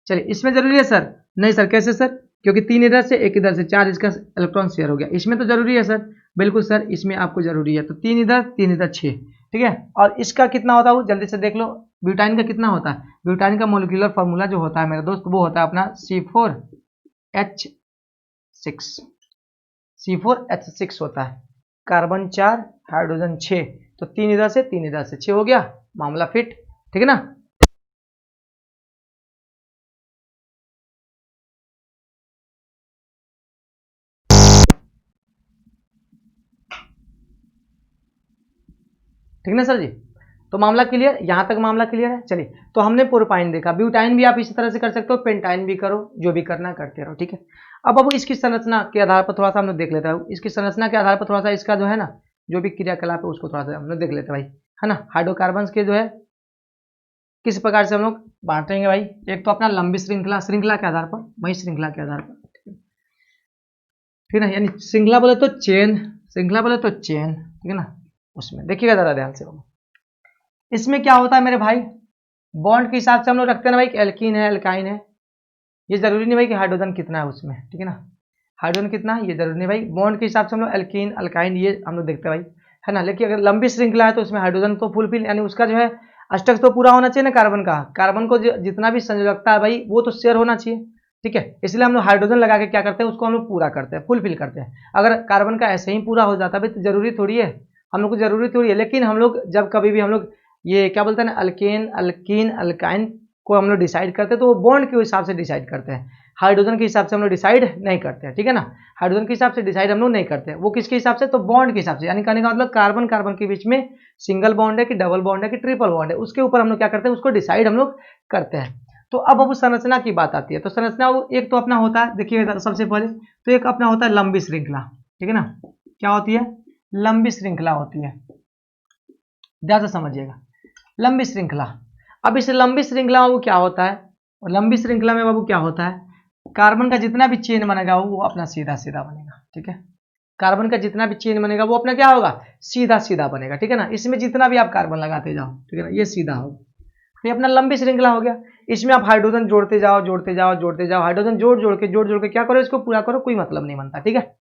चलिए इसमें जरूरी है सर, नहीं सर, कैसे सर, क्योंकि 3 इधर से 1 इधर से, 4 इसका इलेक्ट्रॉन शेयर हो गया, इसमें तो जरूरी है सर, बिल्कुल सर इसमें आपको जरूरी है। तो 3 इधर 6, ठीक है, और इसका कितना होता है वो जल्दी से देख लो, ब्यूटाइन का कितना होता है, ब्यूटाइन का मोलिकुलर फार्मूला जो होता है मेरे दोस्त वो होता है अपना C4H6 होता है, कार्बन 4 हाइड्रोजन 6, तो 3 इधर से 3 इधर से, 6 हो गया, मामला फिट, ठीक है ना। ठीक ना सर जी, तो मामला क्लियर, यहां तक मामला क्लियर है। चलिए तो हमने प्रोपाइन देखा, ब्यूटाइन भी आप इसी तरह से कर सकते हो, पेंटाइन भी करो, जो भी करना करते रहो, ठीक है। अब इसकी संरचना के आधार पर थोड़ा सा हम लोग देख लेते हैं, इसकी संरचना के आधार पर थोड़ा सा इसका जो है ना, जो भी क्रियाकलाप है उसको थोड़ा सा हम लोग देख लेते हैं भाई, है ना। हाइड्रोकार्बन के जो है किस प्रकार से हम लोग बांटेंगे भाई, एक तो अपना लंबी श्रृंखला, श्रृंखला के आधार पर, वही श्रृंखला के आधार पर, ठीक है ना, यानी श्रृंखला बोले तो चेन, श्रृंखला बोले तो चेन, ठीक है ना। उसमें देखिएगा जरा ध्यान से, इसमें क्या होता है मेरे भाई, बॉन्ड के हिसाब से हम लोग रखते हैं ना भाई, एल्कीन है एल्काइन है, ये जरूरी नहीं भाई कि हाइड्रोजन कितना है उसमें, ठीक है ना, हाइड्रोजन कितना है ये जरूरी नहीं भाई, बॉन्ड के हिसाब से हम लोग एल्कीन अल्काइन ये हम लोग देखते हैं भाई, है ना। लेकिन अगर लंबी श्रृंखला है तो उसमें हाइड्रोजन तो फुलफिल, यानी उसका जो है अष्टक तो पूरा होना चाहिए ना कार्बन का, कार्बन को जितना भी संयोजकता है भाई वो तो शेयर होना चाहिए, ठीक है, इसलिए हम लोग हाइड्रोजन लगा के क्या करते हैं, उसको हम लोग पूरा करते हैं, फुलफिल करते हैं। अगर कार्बन का ऐसे ही पूरा हो जाता है तो जरूरी थोड़ी है, हम लोग को जरूरी थोड़ी है, लेकिन हम लोग जब कभी भी हम लोग ये क्या बोलते हैं ना, अल्केन अल्कीन अल्काइन को हम लोग डिसाइड करते हैं तो वो बॉन्ड के हिसाब से डिसाइड करते हैं, हाइड्रोजन के हिसाब से हम लोग डिसाइड नहीं करते हैं, ठीक है ना, हाइड्रोजन के हिसाब से डिसाइड हम लोग नहीं करते हैं, वो किसके हिसाब से, तो बॉन्ड के हिसाब से, यानी कहने का मतलब कार्बन कार्बन के बीच में सिंगल बॉन्ड है कि डबल बॉन्ड है कि ट्रिपल बॉन्ड है, उसके ऊपर हम लोग क्या करते हैं, उसको डिसाइड हम लोग करते हैं। तो अब संरचना की बात आती है, तो संरचना एक तो अपना होता है, देखिए सबसे पहले तो एक अपना होता है लंबी श्रृंखला, ठीक है ना, क्या होती है, लंबी श्रृंखला होती है, ध्यान से समझिएगा, लंबी श्रृंखला। अब इस लंबी श्रृंखला में वो क्या होता है, और लंबी श्रृंखला में बाबू क्या होता है, कार्बन का जितना भी चेन बनेगा वो अपना सीधा सीधा बनेगा, ठीक है, कार्बन का जितना भी चेन बनेगा वो अपना क्या होगा, सीधा सीधा बनेगा, ठीक है ना, इसमें जितना भी आप कार्बन लगाते जाओ, ठीक है ना, ये सीधा होगा, ये अपना लंबी श्रृंखला हो गया। इसमें आप हाइड्रोजन जोड़ते जाओ जोड़ते जाओ जोड़ते जाओ, हाइड्रोजन जोड़ के क्या करो, इसको पूरा करो, कोई मतलब नहीं बनता, ठीक है।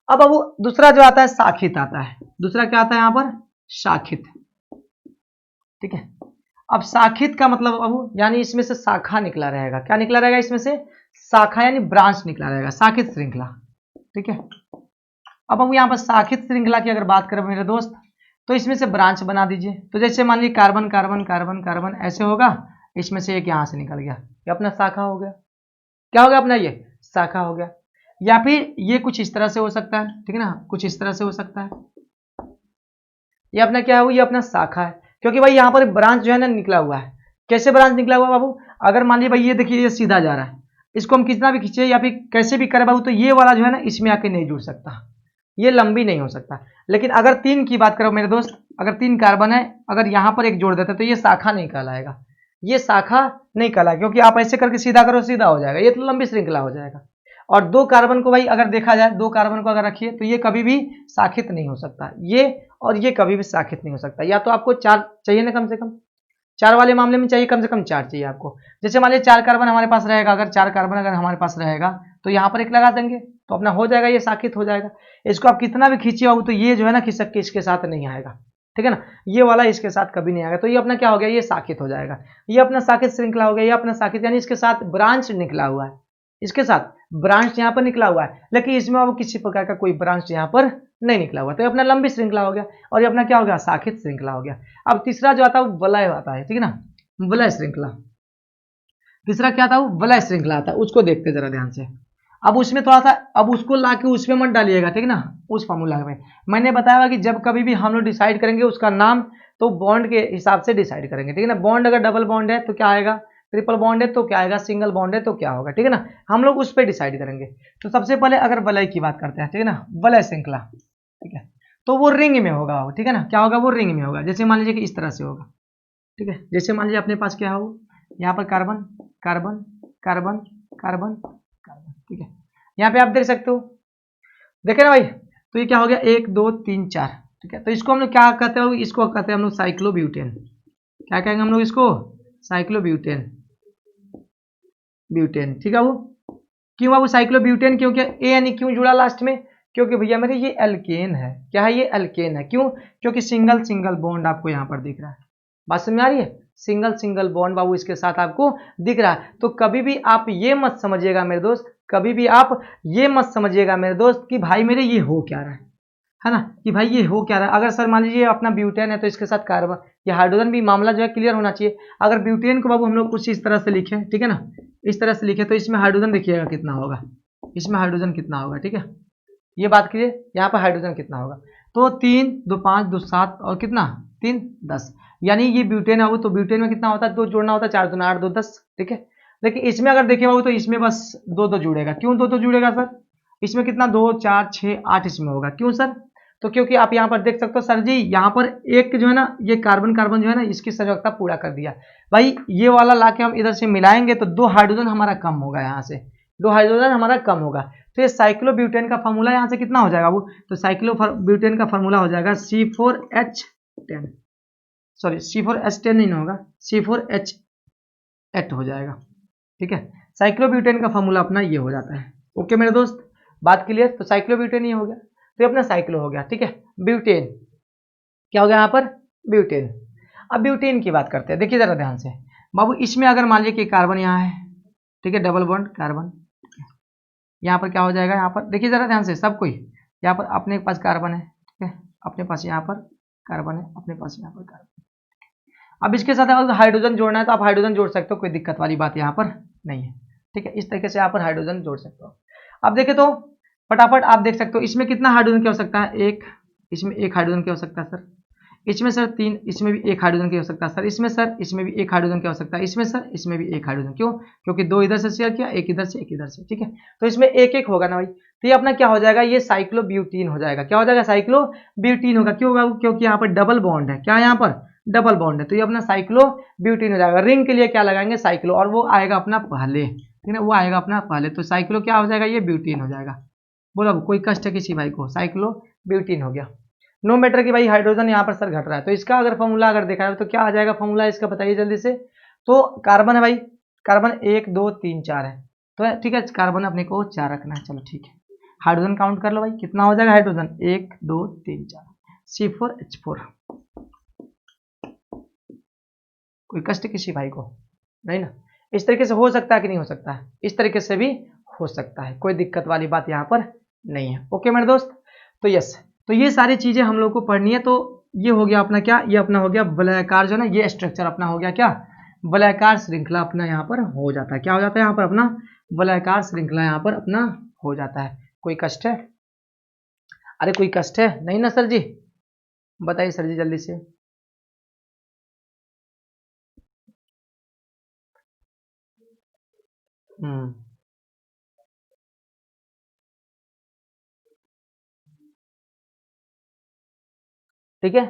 अब दूसरा जो आता है शाखित आता है, दूसरा क्या आता है यहाँ पर, शाखित, ठीक है। अब शाखित का मतलब अब यानी इसमें से शाखा निकला रहेगा, क्या निकला रहेगा, इसमें से शाखा यानी ब्रांच निकला रहेगा, शाखित श्रृंखला, ठीक है। अब यहाँ पर शाखित श्रृंखला की अगर बात करें मेरे दोस्त, तो इसमें से ब्रांच बना दीजिए, तो जैसे मान लीजिए कार्बन कार्बन कार्बन कार्बन ऐसे होगा, इसमें से एक यहाँ से निकल गया, ये अपना शाखा हो गया, क्या हो गया अपना, ये शाखा हो गया। या फिर ये कुछ इस तरह से हो सकता है, ठीक है ना, कुछ इस तरह से हो सकता है, ये अपना क्या है, ये अपना शाखा है, क्योंकि भाई यहाँ पर ब्रांच जो है ना निकला हुआ है। कैसे ब्रांच निकला हुआ बाबू, अगर मान लीजिए भाई ये देखिए ये सीधा जा रहा है, इसको हम कितना भी खींचे या फिर कैसे भी करें बाबू, तो ये वाला जो है ना इसमें आके नहीं जुड़ सकता, ये लंबी नहीं हो सकता। लेकिन अगर 3 की बात करो मेरे दोस्त, अगर 3 कार्बन है, अगर यहाँ पर एक जोड़ देते तो ये शाखा नहीं कहलाएगा, ये शाखा नहीं कहलाएगा, क्योंकि आप ऐसे करके सीधा करो सीधा हो जाएगा, ये तो लंबी श्रृंखला हो जाएगा। और 2 कार्बन को भाई अगर देखा जाए, 2 कार्बन को अगर रखिए तो ये कभी भी शाखित नहीं हो सकता, ये और ये कभी भी शाखित नहीं हो सकता, या तो आपको 4 चाहिए ना, कम से कम 4 वाले मामले में चाहिए कम से कम 4 चाहिए आपको। जैसे मान लीजिए 4 कार्बन हमारे पास रहेगा, अगर 4 कार्बन अगर हमारे पास रहेगा तो यहाँ पर 1 लगा देंगे तो अपना हो जाएगा, ये साकित हो जाएगा। इसको आप कितना भी खींचिए हो तो ये जो है ना खिसक के इसके साथ नहीं आएगा, ठीक है ना, ये वाला इसके साथ कभी नहीं आएगा। तो ये अपना क्या हो गया, ये साकित हो जाएगा, ये अपना साकित श्रृंखला हो गया, ये अपना साकित यानी इसके साथ ब्रांच निकला हुआ है, इसके साथ ब्रांच यहाँ पर निकला हुआ है, लेकिन इसमें अब किसी प्रकार का कोई ब्रांच यहाँ पर नहीं निकला हुआ, तो ये अपना लंबी श्रृंखला हो गया और ये अपना क्या हो गया, साकित श्रृंखला हो गया। अब तीसरा जो आता है वो वलय आता है, ठीक है ना, वलय श्रृंखला। तीसरा क्या था, वो वलय श्रृंखला आता है, उसको देखते जरा ध्यान से। अब उसमें थोड़ा सा, अब उसको लाके उसमें मत डालिएगा, ठीक है ना, उस फॉर्मूला में मैंने बताया कि जब कभी भी हम लोग डिसाइड करेंगे उसका नाम तो बॉन्ड के हिसाब से डिसाइड करेंगे, ठीक है ना। बॉन्ड अगर डबल बॉन्ड है तो क्या आएगा, ट्रिपल बॉन्ड है तो क्या आएगा, सिंगल बॉन्ड है तो क्या होगा, ठीक है ना, हम लोग उस पर डिसाइड करेंगे। तो सबसे पहले अगर वलय की बात करते हैं, ठीक है ना, वलय श्रृंखला, ठीक है, तो वो रिंग में होगा, ठीक है ना, क्या होगा, वो रिंग में होगा। जैसे मान लीजिए कि इस तरह से होगा, ठीक है, जैसे मान लीजिए अपने पास क्या हो, यहाँ पर carbon carbon carbon carbon carbon, ठीक है, यहाँ पे आप देख सकते हो, देखे ना भाई, तो ये क्या हो गया, 1 2 3 4, ठीक है। तो इसको हम लोग क्या कहते हैं, इसको कहते हैं हम लोग साइक्लोब्यूटेन। क्या कहेंगे हम लोग इसको, साइक्लोब्यूटेन, ब्यूटेन, ठीक है। वो क्यों बाबू साइक्लोब्यूटेन, क्योंकि ए यानी क्यों जुड़ा लास्ट में, क्योंकि भैया मेरे ये एल्केन है, क्या है, ये एल्केन है। क्यों, क्योंकि सिंगल सिंगल बॉन्ड आपको यहाँ पर दिख रहा है, बात समझ आ रही है, सिंगल सिंगल बॉन्ड बाबू इसके साथ आपको दिख रहा है। तो कभी भी आप ये मत समझिएगा मेरे दोस्त, कभी भी आप ये मत समझिएगा मेरे दोस्त कि भाई मेरे ये हो क्या रहा है ना, कि भाई ये हो क्या रहा है। अगर सर मान लीजिए अपना ब्यूटेन है तो इसके साथ कार्बन या हाइड्रोजन भी, मामला जो है क्लियर होना चाहिए। अगर ब्यूटेन को बाबू हम लोग कुछ इस तरह से लिखें, ठीक है ना, इस तरह से लिखे तो इसमें हाइड्रोजन देखिएगा कितना होगा, इसमें हाइड्रोजन कितना होगा, ठीक है, ये बात कीजिए, यहाँ पर हाइड्रोजन कितना होगा, तो 3 2 5 2 7 और कितना 3 10, यानी ये ब्यूटेन है वो, तो ब्यूटेन में कितना होता है, 2 जोड़ना होता है, 4 2 8 2 10, ठीक है। लेकिन इसमें अगर देखे बाबू तो इसमें बस 2 2 जुड़ेगा। क्यों 2 2 जुड़ेगा सर, इसमें कितना 2 4 6 8 इसमें होगा, क्यों सर, तो क्योंकि आप यहाँ पर देख सकते हो सर जी, यहाँ पर एक जो है ना, ये कार्बन कार्बन जो है ना, इसकी संयोजकता पूरा कर दिया भाई। ये वाला लाके हम इधर से मिलाएंगे तो 2 हाइड्रोजन हमारा कम होगा, यहाँ से 2 हाइड्रोजन हमारा कम होगा। तो ये साइक्लोब्यूटेन का फॉर्मूला यहाँ से कितना हो जाएगा वो, तो साइक्लोब्यूटेन का फॉर्मूला हो जाएगा C4H10, सॉरी C4H10 नहीं होगा, C4H8 हो जाएगा, ठीक है। साइक्लोब्यूटेन का फॉर्मूला अपना ये हो जाता है। ओके मेरे दोस्त, बात क्लियर। तो साइक्लोब्यूटेन ये हो गया, तो अपना साइक्लो हो गया, ठीक है। ब्यूटेन क्या हो गया यहाँ पर, ब्यूटेन। अब ब्यूटेन की बात करते हैं, देखिए जरा ध्यान से बाबू, इसमें अगर मान लीजिए कि कार्बन यहाँ है, ठीक है, डबल बॉन्ड कार्बन, यहाँ पर क्या हो जाएगा, यहाँ पर देखिए जरा ध्यान से सब कोई, यहाँ पर अपने पास कार्बन है, ठीक है, अपने पास यहाँ पर कार्बन है, अपने पास यहाँ पर कार्बन। अब इसके साथ अगर हाइड्रोजन जोड़ना है तो आप हाइड्रोजन जोड़ सकते हो, कोई दिक्कत वाली बात यहाँ पर नहीं है, ठीक है। इस तरीके से यहाँ पर हाइड्रोजन जोड़ सकते हो। अब देखें तो फटाफट आप देख सकते हो, इसमें कितना हाइड्रोजन की आवश्यकता है, 1, इसमें 1 हाइड्रोजन की आवश्यकता है सर, इसमें सर 3, इसमें भी 1 हाइड्रोजन की आवश्यकता है सर, इसमें सर, इसमें भी 1 हाइड्रोजन की आवश्यकता है, इसमें सर, इसमें भी 1 हाइड्रोजन। क्यों, क्योंकि 2 इधर से शेयर किया, 1 इधर से, 1 इधर से, ठीक है। तो इसमें 1 1 होगा ना भाई, तो ये अपना क्या हो जाएगा, ये साइक्लोब्यूटीन हो जाएगा। क्या हो जाएगा, साइक्लोब्यूटीन होगा। क्यों होगा, क्योंकि यहाँ पर डबल बॉन्ड है, क्या यहाँ पर डबल बॉन्ड है, तो ये अपना साइक्लोब्यूटीन हो जाएगा। रिंग के लिए क्या लगाएंगे, साइक्लो, और वो आएगा अपना पहले, ठीक है ना, वो आएगा अपना पहले, तो साइक्लो क्या हो जाएगा, ये ब्यूटीन हो जाएगा। बोला कोई कष्ट है किसी भाई को, साइक्लो ब्यूटीन हो गया। नो मैटर कि भाई हाइड्रोजन यहाँ पर सर घट रहा है, तो इसका अगर फॉर्मूला अगर देखा है तो क्या आ जाएगा फॉर्मूला इसका, बताइए जल्दी से। तो कार्बन है भाई, कार्बन 1 2 3 4 है, तो ठीक है, कार्बन अपने को 4 रखना है, चलो ठीक है। हाइड्रोजन काउंट कर लो भाई, कितना हो जाएगा हाइड्रोजन, 1 2 3 4, C4H4। कोई कष्ट किसी भाई को नहीं ना, इस तरीके से हो सकता है कि नहीं हो सकता है, इस तरीके से भी हो सकता है, कोई दिक्कत वाली बात यहाँ पर नहीं है। ओके मेरे दोस्त, तो यस, तो ये सारी चीजें हम लोग को पढ़नी है। तो ये हो गया अपना क्या, ये अपना हो गया वलयाकार जो है ना, ये स्ट्रक्चर अपना हो गया क्या, वलयाकार श्रृंखला अपना यहाँ पर हो जाता है। क्या हो जाता है यहाँ पर अपना, वलयाकार श्रृंखला यहाँ पर अपना हो जाता है। कोई कष्ट है, अरे कोई कष्ट है नहीं ना सर जी, बताइए सर जी जल्दी से। ठीक है,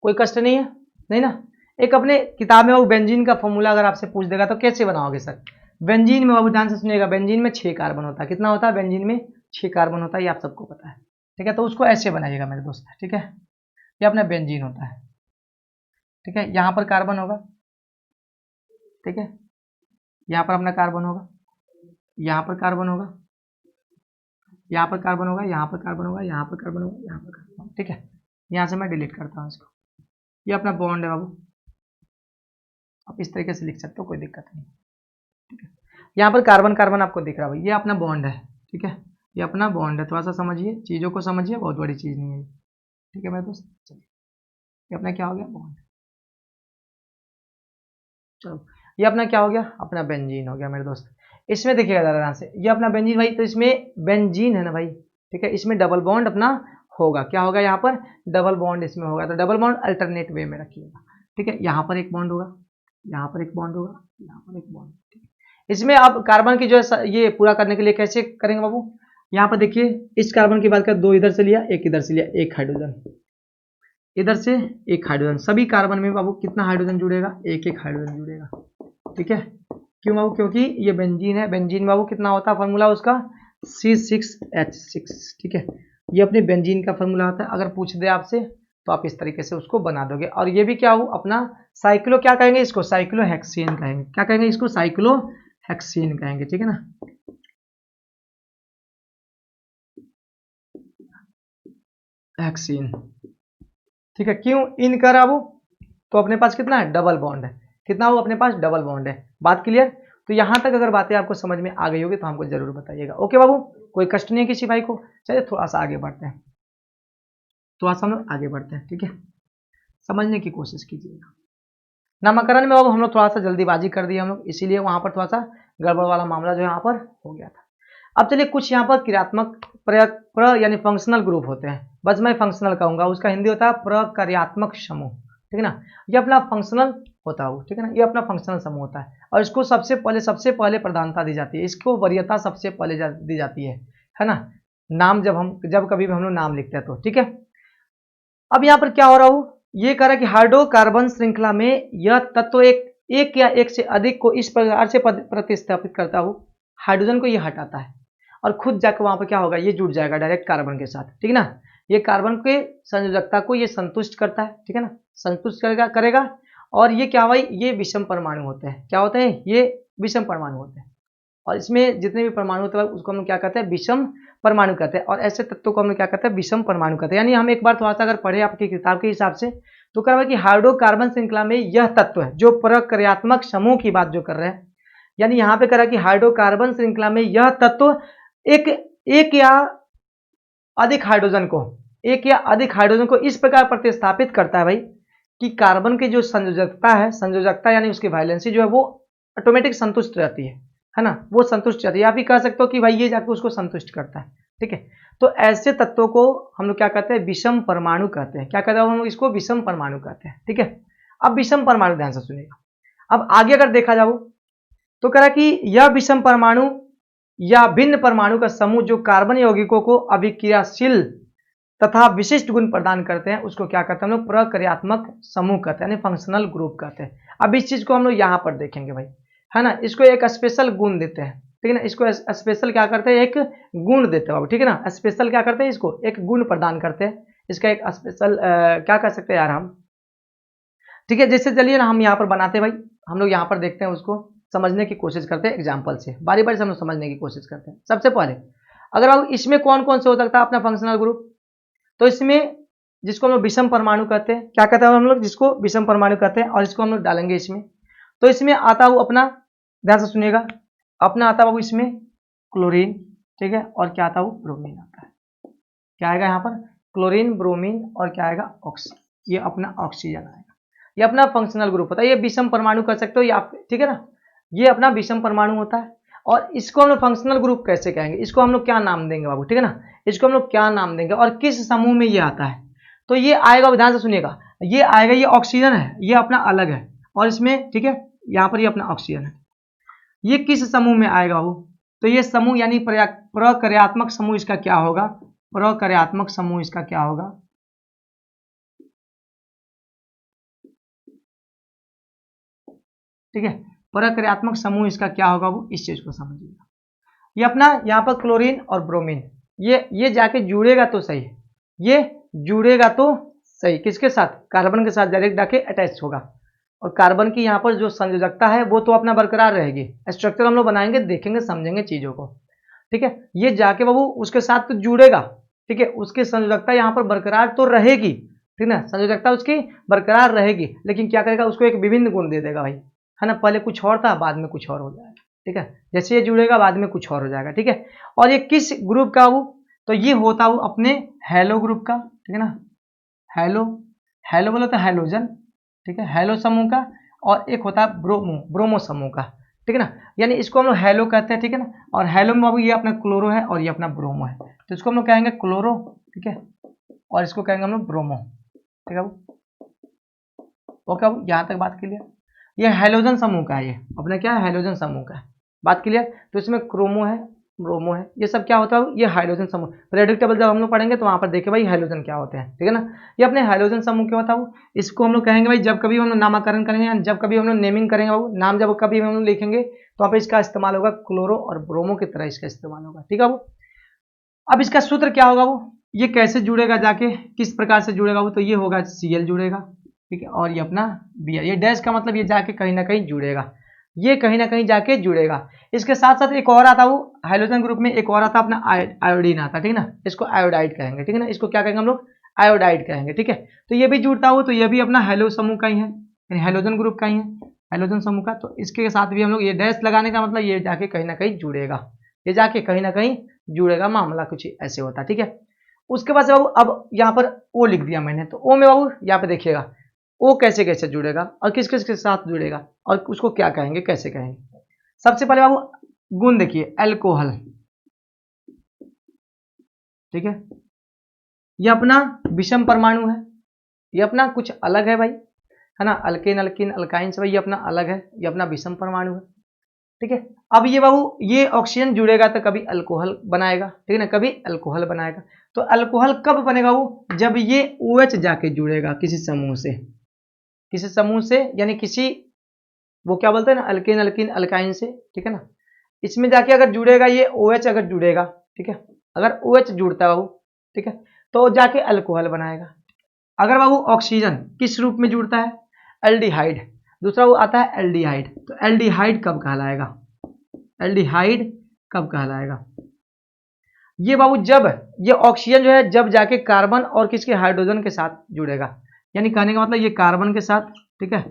कोई कष्ट नहीं है, नहीं ना। एक अपने किताब में वो बेंजीन का फॉर्मूला अगर आपसे पूछ देगा तो कैसे बनाओगे सर। बेंजीन में बाबू ध्यान से सुनिएगा, बेंजीन में 6 कार्बन होता है, कितना होता है बेंजीन में, 6 कार्बन होता है, ये आप सबको पता है, ठीक है। तो उसको ऐसे बनाइएगा मेरे दोस्त, ठीक है, ये अपना बेंजीन होता है, ठीक है। यहाँ पर कार्बन होगा, ठीक है, यहाँ पर अपना कार्बन होगा, यहाँ पर कार्बन होगा, यहाँ पर कार्बन होगा, यहाँ पर कार्बन होगा, यहाँ पर कार्बन होगा, यहाँ पर कार्बन होगा। ठीक है, यहाँ से मैं डिलीट करता हूँ इसको। ये अपना बॉन्ड है बाबू, आप इस तरीके से लिख सकते हो, कोई दिक्कत नहीं। ठीक है, यहाँ पर कार्बन कार्बन आपको दिख रहा है, ये अपना बॉन्ड है। ठीक है, ये अपना बॉन्ड है, थोड़ा सा समझिए, चीज़ों को समझिए, बहुत बड़ी चीज़ नहीं है। ठीक है मेरे दोस्त, चलिए ये अपना क्या हो गया, बॉन्ड। चलो ये अपना क्या हो गया, अपना बेंजीन हो गया मेरे दोस्त। इसमें देखिएगा ज़रा ध्यान से, ये अपना बेंजीन भाई, तो इसमें बेंजीन है ना भाई। ठीक है, इसमें डबल बॉन्ड अपना होगा, क्या होगा यहाँ पर, डबल बॉन्ड इसमें होगा। तो डबल बॉन्ड अल्टरनेट वे में रखिएगा। ठीक है, यहाँ पर एक बॉन्ड होगा, यहाँ पर एक बॉन्ड होगा, यहाँ पर एक बॉन्ड। ठीक है, इसमें अब कार्बन की जो है ये पूरा करने के लिए कैसे करेंगे बाबू, यहाँ पर देखिए, इस कार्बन की बात कर, दो इधर से लिया, एक इधर से लिया, एक हाइड्रोजन इधर से, एक हाइड्रोजन। सभी कार्बन में बाबू कितना हाइड्रोजन जुड़ेगा, एक एक हाइड्रोजन जुड़ेगा। ठीक है, क्यों बाबू, क्योंकि ये बेंजीन है। बेंजीन बाबू कितना होता है फार्मूला उसका, C6H6। ठीक है, ये अपने बेंजीन का फार्मूला होता है। अगर पूछ दे आपसे तो आप इस तरीके से उसको बना दोगे। और ये भी क्या हो, अपना साइक्लो, क्या कहेंगे इसको, साइक्लोहेक्सेन कहेंगे। क्या कहेंगे इसको, साइक्लोहेक्सेन कहेंगे। ठीक है ना, हेक्सेन। ठीक है, क्यों इन कर बाबू, तो अपने पास कितना है, डबल बॉन्ड है। कितना हो, अपने पास डबल बॉन्ड है। बात क्लियर। तो यहां तक अगर बातें आपको समझ में आ गई होगी तो हमको जरूर बताइएगा। ओके बाबू, कोई कष्ट नहीं है किसी भाई को। चलिए थोड़ा सा आगे बढ़ते हैं, थोड़ा सा हम लोग आगे बढ़ते हैं। ठीक है, समझने की कोशिश कीजिएगा। नामकरण में बाबू हम लोग थोड़ा सा जल्दीबाजी कर दिए हम लोग, इसीलिए वहां पर थोड़ा सा गड़बड़ वाला मामला जो यहाँ पर हो गया था। अब चलिए कुछ यहाँ पर क्रियात्मक यानी फंक्शनल ग्रुप होते हैं, बस मैं फंक्शनल कहूंगा, उसका हिंदी होता है प्रक्रियात्मक समूह। ठीक है ना, ये अपना फंक्शनल होता है वो। ठीक है ना, ये अपना फंक्शनल समूह होता है और इसको सबसे पहले प्रधानता दी जाती है, इसको वरीयता सबसे पहले दी जाती है ना। नाम जब कभी भी हम लोग नाम लिखते हैं तो। ठीक है, अब यहाँ पर क्या हो रहा हो, ये कह रहा है कि हाइड्रोकार्बन श्रृंखला में यह तत्व एक या एक से अधिक को इस प्रकार से प्रतिस्थापित करता हो, हाइड्रोजन को ये हटाता है और खुद जाकर वहां पर क्या होगा, ये जुड़ जाएगा डायरेक्ट कार्बन के साथ। ठीक है ना, ये कार्बन के संयोजकता को ये संतुष्ट करता है। ठीक है ना, संतुष्ट करेगा। और ये क्या भाई, ये विषम परमाणु होते हैं। क्या होते हैं, ये विषम परमाणु होते हैं। और इसमें जितने भी परमाणु होते हैं उसको हम लोग क्या कहते हैं, विषम परमाणु कहते हैं। और ऐसे तत्वों को हम लोग क्या कहते हैं, विषम परमाणु कहते हैं। यानी हम एक बार थोड़ा सा अगर पढ़े आपकी किताब के हिसाब से तो कह रहा है कि हाइड्रोकार्बन श्रृंखला में यह तत्व है, जो प्रक्रियात्मक समूह की बात जो कर रहे हैं, यानी यहाँ पे कह रहा है कि हाइड्रोकार्बन श्रृंखला में यह तत्व एक या अधिक हाइड्रोजन को इस प्रकार प्रतिस्थापित करता है भाई कि कार्बन की जो संयोजकता यानी उसकी वैलेंसी जो है वो ऑटोमेटिक संतुष्ट रहती है ना, वो संतुष्ट रहती है। आप भी कह सकते हो कि भाई ये जाकर उसको संतुष्ट करता है। ठीक है, तो ऐसे तत्वों को हम लोग क्या कहते हैं, विषम परमाणु कहते हैं। क्या कहते हैं हम लोग इसको, विषम परमाणु कहते हैं। ठीक है, अब विषम परमाणु ध्यान से सुनिएगा। अब आगे अगर देखा जाओ तो कह रहा कि यह विषम परमाणु या भिन्न परमाणु का समूह जो कार्बन यौगिकों को अभिक्रियाशील तथा विशिष्ट गुण प्रदान करते हैं उसको क्या कहते हैं हम लोग, प्रक्रियात्मक समूह कहते हैं, यानी फंक्शनल ग्रुप कहते हैं। अब इस चीज को हम लोग यहाँ पर देखेंगे भाई, है ना, इसको एक स्पेशल गुण देते हैं। ठीक है ना, इसको स्पेशल क्या करते हैं, एक गुण देते हैं। ठीक है ना, स्पेशल क्या करते हैं, इसको एक गुण प्रदान करते हैं, इसका एक स्पेशल क्या कर सकते हैं यार हम। ठीक है, जैसे चलिए ना हम यहाँ पर बनाते हैं भाई, हम लोग यहाँ पर देखते हैं, उसको समझने की कोशिश करते हैं एग्जाम्पल से, बारी बारी से हम लोग समझने की कोशिश करते हैं। सबसे पहले अगर आप इसमें कौन कौन से हो सकता है अपना फंक्शनल ग्रुप, तो इसमें जिसको हम लोग विषम परमाणु कहते हैं, क्या कहते हैं हम लोग, जिसको विषम परमाणु कहते हैं, और इसको हम लोग डालेंगे इसमें। तो इसमें आता हूँ अपना, ध्यान से सुनिएगा, अपना आता हूँ इसमें क्लोरीन। ठीक है, और क्या आता हूँ, ब्रोमीन आता है। क्या आएगा यहाँ पर, क्लोरीन, ब्रोमीन, और क्या आएगा, ऑक्सीजन। ये अपना ऑक्सीजन आएगा। ये अपना फंक्शनल ग्रुप होता है, ये विषम परमाणु कर सकते हो या आप। ठीक है ना, ये अपना विषम परमाणु होता है। और इसको हम लोग फंक्शनल ग्रुप कैसे कहेंगे, इसको हम लोग क्या नाम देंगे बाबू। ठीक है ना, इसको हम लोग क्या नाम देंगे और किस समूह में ये आता है, तो ये आएगा, ध्यान से सुनिएगा, ये आएगा, ये ऑक्सीजन है, ये अपना अलग है, और इसमें ठीक है यहाँ पर ये अपना ऑक्सीजन है, ये किस समूह में आएगा बाबू, तो ये समूह यानी प्रक्रियात्मक समूह इसका क्या होगा, प्रक्रियात्मक समूह इसका क्या होगा, ठीक है, प्रक्रियात्मक समूह इसका क्या होगा वो, इस चीज को समझिएगा। ये अपना यहाँ पर क्लोरीन और ब्रोमीन, ये जाके जुड़ेगा तो सही, ये जुड़ेगा तो सही, किसके साथ, कार्बन के साथ डायरेक्ट जाके अटैच होगा। और कार्बन की यहाँ पर जो संयोजकता है वो तो अपना बरकरार रहेगी। स्ट्रक्चर हम लोग बनाएंगे, देखेंगे, समझेंगे चीजों को, ठीक है। ये जाके बाबू उसके साथ तो जुड़ेगा, ठीक है, उसकी संयोजकता यहाँ पर बरकरार तो रहेगी, ठीक ना, संयोजकता उसकी बरकरार रहेगी, लेकिन क्या करेगा, उसको एक विभिन्न गुण दे देगा भाई, है ना। पहले कुछ और था, बाद में कुछ और हो जाएगा, ठीक है। जैसे ये जुड़ेगा बाद में कुछ और हो जाएगा, ठीक है। और ये किस ग्रुप का वो, तो ये होता वो अपने हेलो ग्रुप का, ठीक है ना। हेलो, हेलो बोलो तो हेलोजन, ठीक है, हेलो समूह का। और एक होता है ब्रोमो, ब्रोमो समूह का, ठीक है ना। यानी इसको हम लोग हेलो कहते हैं, ठीक है ना। और हेलो में बाबू ये अपना क्लोरो है और ये अपना ब्रोमो है, तो इसको हम लोग कहेंगे क्लोरो, ठीक है, और इसको कहेंगे हम लोग ब्रोमो, ठीक है बाबू। ओके बाबू, यहाँ तक बात क्लियर। ये हेलोजन समूह का है, ये अपना क्या है, हेलोजन समूह का है, बात क्लियर। तो इसमें क्रोमो है, ब्रोमो है, ये सब क्या होता है, ये हाइड्रोजन समूह। पीरियोडिक टेबल जब हम लोग पढ़ेंगे तो वहां पर देखे भाई हाइड्रोजन क्या होते हैं, ठीक है ना। ये अपने हाइड्रोजन समूह क्या होता है, इसको हम लोग कहेंगे भाई, जब कभी हम लोग नामकरण करेंगे, जब कभी हम लोग नेमिंग करेंगे बाबू, नाम जब कभी हम लोग लिखेंगे तो वहाँ पे इसका इस्तेमाल होगा क्लोरो और ब्रोमो की तरह इसका इस्तेमाल होगा, ठीक है बाबू। अब इसका सूत्र क्या होगा वो, ये कैसे जुड़ेगा जाके, किस प्रकार से जुड़ेगा वो, तो ये होगा Cl जुड़ेगा, ठीक है, और ये अपना Br, ये डैश का मतलब ये जाके कहीं ना कहीं जुड़ेगा, ये कहीं ना कहीं जाके जुड़ेगा। इसके साथ साथ एक और आता वो हाइड्रोजन ग्रुप में, एक और आता अपना आयोडीन आता, ठीक है ना, इसको आयोडाइड कहेंगे, ठीक है ना, इसको क्या कहेंगे हम लोग, आयोडाइड कहेंगे, ठीक है। तो ये भी जुड़ता हो, तो ये भी अपना हेलो समूह का ही है, यानी हेलोजन ग्रुप का ही है, हेलोजन समूह का। तो इसके साथ भी हम लोग ये डैश लगाने का मतलब ये जाके कहीं ना कहीं जुड़ेगा, ये जाके कहीं ना कहीं जुड़ेगा, मामला कुछ ऐसे होता है, ठीक है। उसके बाद बाबू अब यहाँ पर ओ लिख दिया मैंने, तो ओ में बाबू यहाँ पे देखिएगा ओ कैसे कैसे जुड़ेगा और किस किस के साथ जुड़ेगा और उसको क्या कहेंगे, कैसे कहेंगे। सबसे पहले बाबू गुण देखिए, अल्कोहल, ठीक है, ये अपना विषम परमाणु है, ये अपना कुछ अलग है भाई, है ना, अल्केन अल्किन अल्काइन से भाई ये अपना अलग है, ये अपना विषम परमाणु है, ठीक है। अब ये बाबू ये ऑक्सीजन जुड़ेगा तो कभी अल्कोहल बनाएगा, ठीक है ना, कभी अल्कोहल बनाएगा। तो अल्कोहल कब बनेगा वो, जब ये OH जाके जुड़ेगा किसी समूह से, किसी समूह से, यानी किसी, वो क्या बोलते हैं ना, अल्केन अल्किन अल्काइन से, ठीक है ना। इसमें जाके अगर जुड़ेगा ये OH अगर जुड़ेगा, ठीक है, अगर OH जुड़ता है बाबू, ठीक है, तो जाके अल्कोहल बनाएगा। अगर बाबू ऑक्सीजन किस रूप में जुड़ता है, एल्डिहाइड, दूसरा वो आता है एल्डिहाइड, तो एल्डिहाइड कब कहलाएगा, एल्डिहाइड कब कहलाएगा, ये बाबू जब ये ऑक्सीजन जो है जब जाके कार्बन और किसके हाइड्रोजन के साथ जुड़ेगा, यानी कहने का मतलब ये कार्बन के साथ, ठीक है,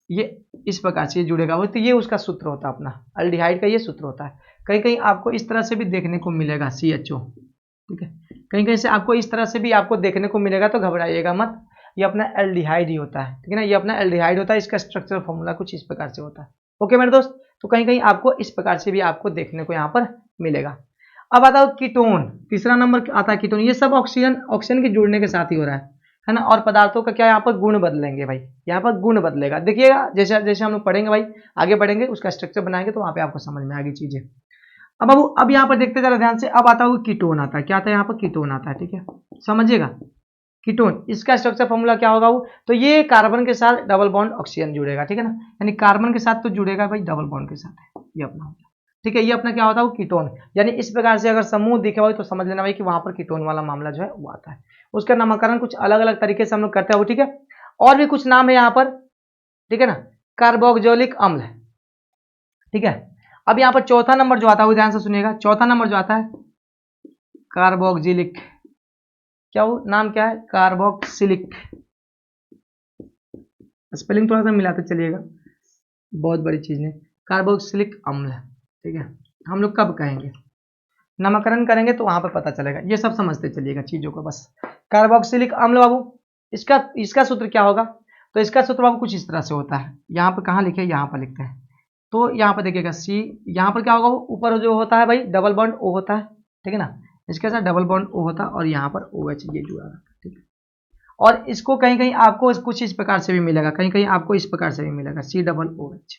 ये इस प्रकार से जुड़ेगा वो, तो ये उसका सूत्र होता है अपना एल्डिहाइड का, ये सूत्र होता है। कहीं कहीं आपको इस तरह से भी देखने को मिलेगा CHO, ठीक है, कहीं कहीं से आपको इस तरह से भी आपको देखने को मिलेगा, तो घबराइएगा मत, ये अपना एल्डिहाइड ही होता है, ठीक है ना, ये अपना एल्डिहाइड होता है, इसका स्ट्रक्चर फॉर्मूला कुछ इस प्रकार से होता है। ओके मेरे दोस्त, तो कहीं कहीं आपको इस प्रकार से भी आपको देखने को यहाँ पर मिलेगा। अब आता है कीटोन, तीसरा नंबर आता है कीटोन, ये सब ऑक्सीजन ऑक्सीजन के जुड़ने के साथ ही हो रहा है ना। और पदार्थों का क्या यहाँ पर गुण बदलेंगे भाई, यहाँ पर गुण बदलेगा, देखिएगा जैसे जैसे हम लोग पढ़ेंगे भाई, आगे बढ़ेंगे उसका स्ट्रक्चर बनाएंगे तो वहाँ पे आपको समझ में आएगी चीजें। अब बाबू अब यहाँ पर देखते जरा ध्यान से, अब आता है कीटोन आता है, क्या आता है यहाँ पर कीटोन आता है, ठीक है, समझिएगा। कीटोन इसका स्ट्रक्चर फॉर्मूला क्या होगा वो, तो ये कार्बन के साथ डबल बॉन्ड ऑक्सीजन जुड़ेगा, ठीक है ना, यानी कार्बन के साथ तो जुड़ेगा भाई डबल बॉन्ड के साथ, ये अपना होगा, ठीक है, ये अपना क्या होता है वो कीटोन। यानी इस प्रकार से अगर समूह दिखे हुआ तो समझ लेना भाई कि वहां पर कीटोन वाला मामला जो है वो आता है। उसका नामकरण कुछ अलग अलग तरीके से हम लोग करते हैं, ठीक है, और भी कुछ नाम है यहाँ पर, ठीक है ना, कार्बोक्सिलिक अम्ल, ठीक है। अब यहाँ पर चौथा नंबर जो आता है वो ध्यान से सुनिएगा, चौथा नंबर जो आता है कार्बोक्सिलिक, क्या वो नाम क्या है, कार्बोक्सिलिक, स्पेलिंग थोड़ा सा मिलाते चलिएगा, बहुत बड़ी चीज नहीं, कार्बोक्सिलिक अम्ल, ठीक है। हम लोग कब कहेंगे, नामकरण करेंगे तो वहां पर पता चलेगा, ये सब समझते चलिएगा चीजों को बस। कार्बोक्सिलिक अम्ल बाबू इसका इसका सूत्र क्या होगा, तो इसका सूत्र बाबू कुछ इस तरह से होता है, यहाँ पर कहाँ लिखे, यहाँ पर लिखते हैं, तो यहाँ पर देखिएगा C, यहाँ पर क्या होगा, ऊपर जो होता है भाई डबल बॉन्ड O होता है, ठीक है ना, इसके साथ डबल बॉन्ड O होता है और यहाँ पर OH ये जुड़ा रहता है, ठीक है। और इसको कहीं कहीं आपको कुछ इस प्रकार से भी मिलेगा, कहीं कहीं आपको इस प्रकार से भी मिलेगा C+OH,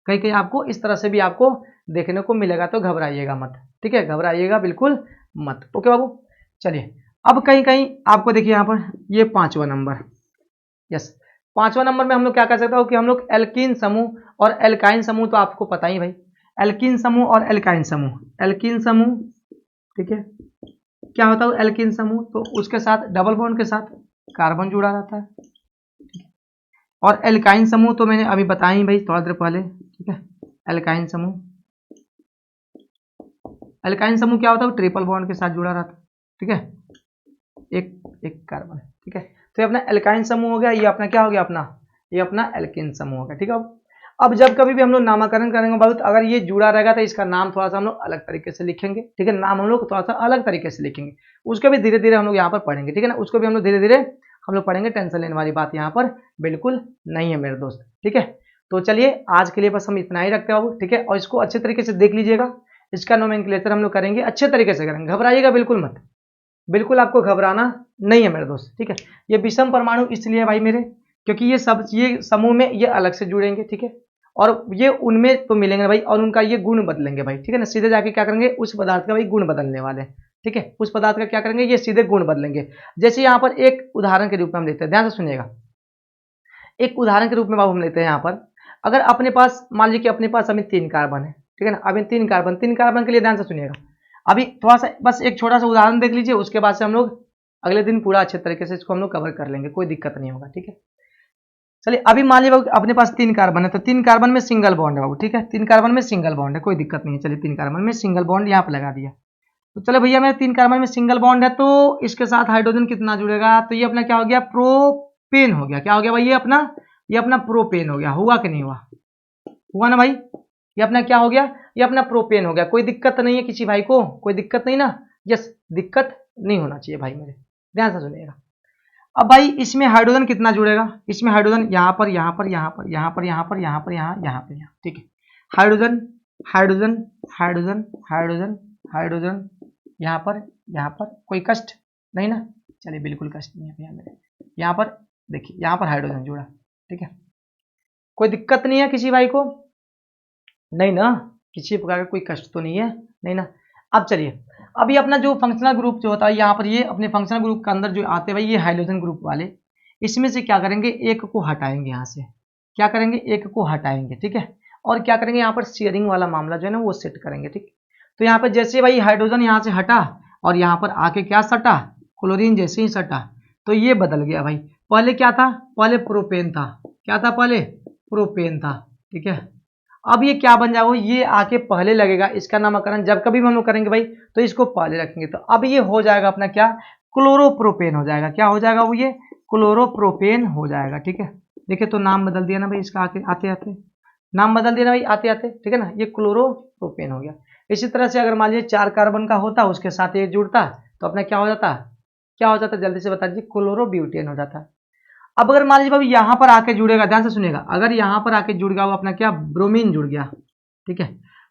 कहीं कहीं आपको इस तरह से भी आपको देखने को मिलेगा, तो घबराइएगा मत, ठीक है, घबराइएगा बिल्कुल मत। ओके बाबू, चलिए अब कहीं कहीं आपको देखिए यहाँ पर ये पांचवा नंबर, यस, पांचवा नंबर में हम लोग क्या कर सकते हो कि हम लोग एल्कीन समूह और एल्काइन समूह, तो आपको पता ही भाई, एल्कीन समूह और एल्काइन समूह, एल्कीन समूह, ठीक है, क्या होता है एल्कीन समूह, तो उसके साथ डबल बॉन्ड के साथ कार्बन जुड़ा रहता है, और एल्काइन समूह तो मैंने अभी बताया ही भाई थोड़ा देर पहले, ठीक है। एल्काइन समूह, एल्काइन समूह क्या होता है, वो ट्रिपल बॉन्ड के साथ जुड़ा रहता है, ठीक है, एक एक कार्बन, ठीक है। तो ये अपना एल्काइन समूह हो गया, ये अपना क्या हो गया, अपना ये अपना एल्केन समूह हो गया, ठीक है। अब जब कभी भी हम लोग नामकरण करेंगे बहुत, अगर ये जुड़ा रहेगा तो इसका नाम थोड़ा सा हम लोग अलग तरीके से लिखेंगे, ठीक है, नाम हम लोग थोड़ा सा अलग तरीके से लिखेंगे, उसको भी धीरे धीरे हम लोग यहाँ पर पढ़ेंगे, ठीक है ना, उसको भी हम लोग धीरे धीरे हम लोग पढ़ेंगे, टेंशन लेने वाली बात यहाँ पर बिल्कुल नहीं है मेरे दोस्त, ठीक है। तो चलिए आज के लिए बस हम इतना ही रखते हैं बाबू, ठीक है, और इसको अच्छे तरीके से देख लीजिएगा, इसका नोमेनक्लेचर हम लोग करेंगे, अच्छे तरीके से करेंगे, घबराइएगा बिल्कुल मत, बिल्कुल आपको घबराना नहीं है मेरे दोस्त, ठीक है। ये विषम परमाणु इसलिए भाई मेरे, क्योंकि ये समूह में ये अलग से जुड़ेंगे, ठीक है, और ये उनमें तो मिलेंगे भाई, और उनका ये गुण बदलेंगे भाई, ठीक है ना, सीधे जाके क्या करेंगे, उस पदार्थ का भाई गुण बदलने वाले हैं, ठीक है, उस पदार्थ का क्या करेंगे, ये सीधे गुण बदलेंगे। जैसे यहाँ पर एक उदाहरण के रूप में हम लेते हैं, ध्यान से सुनिएगा, एक उदाहरण के रूप में बाबू हम लेते हैं यहाँ पर, अगर अपने पास मान लीजिए कि अपने पास अभी 3 कार्बन है, ठीक है ना, अभी 3 कार्बन के लिए ध्यान से सुनिएगा, अभी थोड़ा सा बस एक छोटा सा उदाहरण देख लीजिए, उसके बाद से हम लोग अगले दिन पूरा अच्छे तरीके से इसको हम लोग कवर कर लेंगे, कोई दिक्कत नहीं होगा, ठीक है। चलिए अभी मान लीजिए बाबू अपने पास 3 कार्बन है, तो 3 कार्बन में सिंगल बॉन्ड है बाबू, ठीक है, 3 कार्बन में सिंगल बॉन्ड है, कोई दिक्कत नहीं है, चलिए 3 कार्बन में सिंगल बॉन्ड यहाँ पर लगा दिया। तो चलो भैया मेरे 3 कार्बन में सिंगल बॉन्ड है, तो इसके साथ हाइड्रोजन कितना जुड़ेगा, तो ये अपना क्या हो गया, प्रोपेन हो गया, क्या हो गया भाई, ये अपना प्रोपेन हो गया, हुआ कि नहीं हुआ, हुआ ना भाई, ये अपना क्या हो गया, ये अपना प्रोपेन हो गया, कोई दिक्कत नहीं है किसी भाई को, कोई दिक्कत नहीं ना, यस, दिक्कत नहीं होना चाहिए भाई मेरे, ध्यान से सुनिएगा। अब भाई इसमें हाइड्रोजन कितना जुड़ेगा, इसमें हाइड्रोजन यहाँ पर यहाँ पर यहाँ पर यहाँ पर यहाँ पर यहाँ पर यहाँ यहाँ पर यहाँ, ठीक है, hydrogen hydrogen hydrogen hydrogen hydrogen यहाँ पर कोई कष्ट नहीं ना, चलिए बिल्कुल कष्ट नहीं है भैया मेरे, यहाँ पर देखिए यहाँ पर हाइड्रोजन जुड़ा, ठीक है, कोई दिक्कत नहीं है किसी भाई को, नहीं ना, किसी प्रकार का कोई कष्ट तो नहीं है, नहीं ना। अब चलिए अभी अपना जो फंक्शनल ग्रुप जो होता है यहाँ पर, ये अपने फंक्शनल ग्रुप के अंदर जो आते हैं भाई, ये हाइड्रोजन ग्रुप वाले, इसमें से क्या करेंगे, एक को हटाएंगे, यहाँ से क्या करेंगे, एक को हटाएंगे, ठीक है, और क्या करेंगे यहाँ पर शेयरिंग वाला मामला जो है ना वो सेट करेंगे, ठीक। तो यहाँ पर जैसे भाई हाइड्रोजन यहाँ से हटा और यहाँ पर आके क्या सटा, क्लोरीन जैसे ही सटा, तो ये बदल गया भाई, पहले क्या था, पहले प्रोपेन था, क्या था, पहले प्रोपेन था, ठीक है। अब ये क्या बन जाएगा, ये आके पहले लगेगा, इसका नामकरण जब कभी भी हम लोग करेंगे भाई तो इसको पहले रखेंगे, तो अब ये हो जाएगा अपना क्या, क्लोरोप्रोपेन हो जाएगा, क्या हो जाएगा वो, ये क्लोरोप्रोपेन हो जाएगा, ठीक है। देखिए तो नाम बदल दिया ना भाई इसका, आके आते आते नाम बदल दिया ना भाई आते आते, ठीक है ना, ये क्लोरोप्रोपेन हो गया। इसी तरह से अगर मान लीजिए 4 कार्बन का होता, उसके साथ ये जुड़ता, तो अपना क्या हो जाता, क्या हो जाता, जल्दी से बता दीजिए, क्लोरोब्यूटेन हो जाता। अब अगर मान लीजिए भाई यहाँ पर आके जुड़ेगा, ध्यान से सुनिएगा, अगर यहाँ पर आके जुड़ गया वो अपना क्या, ब्रोमीन जुड़ गया, ठीक है,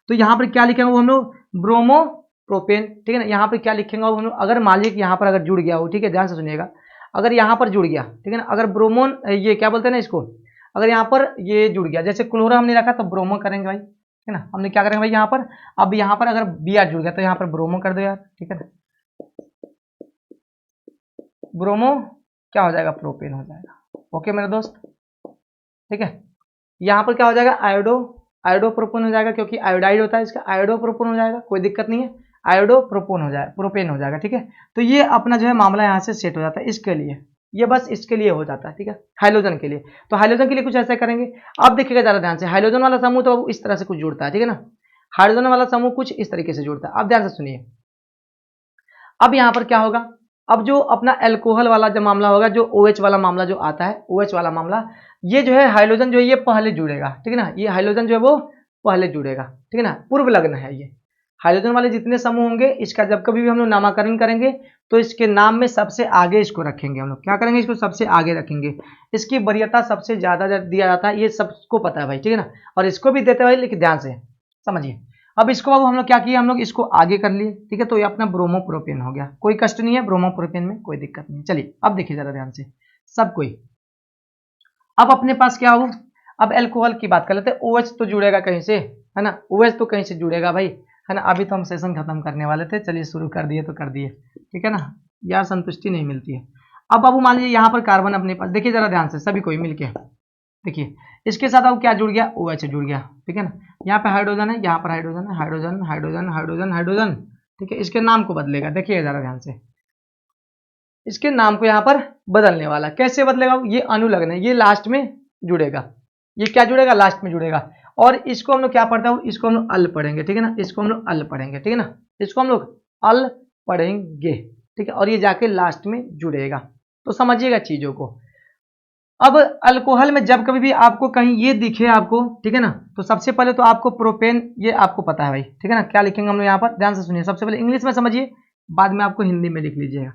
तो यहाँ पर क्या लिखेंगे वो हम लोग, ब्रोमोप्रोपेन, ठीक है ना, यहाँ पर क्या लिखेंगे वो हम लोग, अगर मान लीजिए यहाँ पर अगर जुड़ गया वो, ठीक है, ध्यान से सुनिएगा, अगर यहाँ पर जुड़ गया, ठीक है ना, अगर ब्रोमोन, ये क्या बोलते हैं ना इसको, अगर यहाँ पर ये जुड़ गया, जैसे क्लोरो हमने रखा तो ब्रोमो करेंगे भाई, ठीक है ना, हमने क्या करेंगे भाई यहाँ पर, अब यहाँ पर अगर बी आर जुड़ गया तो यहाँ पर ब्रोमो कर दो यार, ठीक है ना, ब्रोमो क्या हो जाएगा, प्रोपेन हो जाएगा, ओके मेरे दोस्त, ठीक है। यहाँ पर क्या हो जाएगा, आयोडोप्रोपेन हो जाएगा, क्योंकि आयोडाइड होता है इसका, आयोडोप्रोपेन हो जाएगा, कोई दिक्कत नहीं है, आयोडोप्रोपेन हो जाएगा, प्रोपेन हो जाएगा, ठीक है। तो ये अपना जो है मामला यहाँ से सेट हो जाता है, इसके लिए ये बस इसके लिए हो जाता है, ठीक है, हाइड्रोजन के लिए। तो हाइड्रोजन के लिए कुछ ऐसा करेंगे, अब देखिएगा ज़्यादा ध्यान से, हाइड्रोजन वाला समूह तो इस तरह से कुछ जुड़ता है, ठीक है ना, हाइड्रोजन वाला समूह कुछ इस तरीके से जुड़ता है। अब ध्यान से सुनिए, अब यहाँ पर क्या होगा, अब जो अपना एल्कोहल वाला जो मामला होगा, जो OH वाला मामला जो आता है, OH वाला मामला, ये जो है हाइड्रोजन जो है ये पहले जुड़ेगा, ठीक है ना, ये हाइड्रोजन जो है वो पहले जुड़ेगा, ठीक है ना, पूर्व लग्न है ये, हाइड्रोजन वाले जितने समूह होंगे इसका जब कभी भी हम लोग नामकरण करेंगे तो इसके नाम में सबसे आगे इसको रखेंगे, हम लोग क्या करेंगे, इसको सबसे आगे रखेंगे, इसकी वरीयता सबसे ज्यादा दिया जाता है, ये सबको पता है भाई, ठीक है ना, और इसको भी देते भाई, लेकिन ध्यान से समझिए। अब इसको बाबू हम लोग क्या किया, हम लोग इसको आगे कर लिए, ठीक है, तो ये अपना ब्रोमोप्रोपेन हो गया, कोई कष्ट नहीं है, ब्रोमोप्रोपेन में कोई दिक्कत नहीं है। चलिए अब देखिए जरा ध्यान से सब कोई, अब अपने पास क्या हो, अब एल्कोहल की बात कर लेते हैं, OH तो जुड़ेगा कहीं से, है ना, OH तो कहीं से जुड़ेगा भाई, है ना। अभी तो हम सेशन खत्म करने वाले थे, चलिए शुरू कर दिए तो कर दिए, ठीक है ना, यार संतुष्टि नहीं मिलती है। अब बाबू मान लीजिए यहाँ पर कार्बन अपने पास, देखिए जरा ध्यान से सभी कोई मिलके देखिए, इसके साथ अब क्या जुड़ गया, OH जुड़ गया, ठीक है ना, यहाँ पे हाइड्रोजन है, यहाँ पर हाइड्रोजन है, हाइड्रोजन हाइड्रोजन हाइड्रोजन हाइड्रोजन, ठीक है, इसके नाम को बदलेगा, देखिए जरा ध्यान से, इसके नाम को यहाँ पर बदलने वाला, कैसे बदलेगा, ये अनुलग्न है, ये लास्ट में जुड़ेगा, ये क्या जुड़ेगा, लास्ट में जुड़ेगा। और इसको हम लोग क्या पढ़ते हैं, इसको हम लोग अल पढ़ेंगे, ठीक है ना, इसको हम लोग अल पढ़ेंगे, ठीक है ना, इसको हम लोग अल पढ़ेंगे, ठीक है, और ये जाके लास्ट में जुड़ेगा। तो समझिएगा चीजों को। अब अल्कोहल में जब कभी भी आपको कहीं ये दिखे आपको, ठीक है ना, तो सबसे पहले तो आपको प्रोपेन, ये आपको पता है भाई, ठीक है ना, क्या लिखेंगे हम लोग यहाँ पर, ध्यान से सुनिए। सबसे पहले इंग्लिश में समझिए, बाद में आपको हिंदी में लिख लीजिएगा।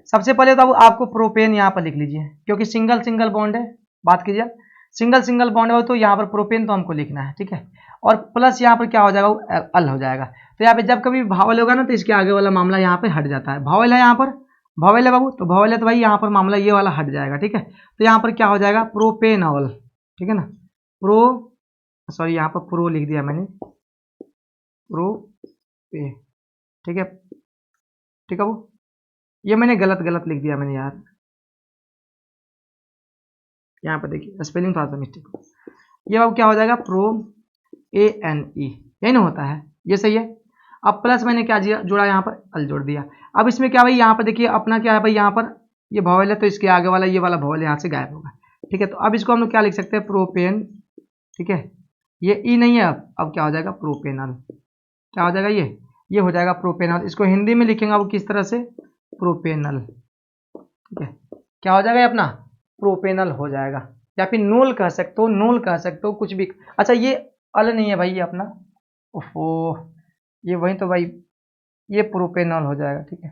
सबसे पहले तो आपको प्रोपेन यहाँ पर लिख लीजिए, क्योंकि सिंगल सिंगल बॉन्ड है, बात कीजिए, सिंगल सिंगल बॉन्ड हो तो यहाँ पर प्रोपेन तो हमको लिखना है, ठीक है, और प्लस यहाँ पर क्या हो जाएगा, वो अल हो जाएगा। तो यहाँ पे जब कभी भावल होगा ना, तो इसके आगे वाला मामला यहाँ पे हट जाता है। भावल है यहाँ पर, भावल है बाबू, तो भावल है तो भाई यहाँ पर मामला ये वाला हट जाएगा, ठीक है। तो यहाँ पर क्या हो जाएगा, प्रोपेनॉल, ठीक है ना, सॉरी यहाँ पर प्रो लिख दिया मैंने, प्रोपे, ठीक है, ठीक है वो, ये मैंने गलत लिख दिया मैंने यार, यहाँ पर देखिए स्पेलिंग थोड़ा सा मिस्टेक हो। ये बाबू क्या हो जाएगा, ANE, यही ना होता है, ये सही है। अब प्लस मैंने क्या जोड़ा, यहाँ पर अल जोड़ दिया। अब इसमें क्या भाई, यहाँ पर देखिए अपना क्या है भाई, यहाँ पर ये भॉवेल है तो इसके आगे वाला ये वाला भॉवेल यहाँ से गायब होगा, ठीक है। तो अब इसको हम लोग क्या लिख सकते हैं, प्रोपेन, ठीक है, ये ई नहीं है, अब क्या हो जाएगा, प्रोपेनल, क्या हो जाएगा, ये हो जाएगा प्रोपेनल। इसको हिंदी में लिखेंगे अब किस तरह से, प्रोपेनल, ठीक है, क्या हो जाएगा अपना, प्रोपेनल हो जाएगा, या फिर नोल कह सकते हो, नोल कह सकते हो, कुछ भी। अच्छा ये अल नहीं है भाई, ये अपना, ओहो ये वही तो भाई, ये प्रोपेनॉल हो जाएगा, ठीक है,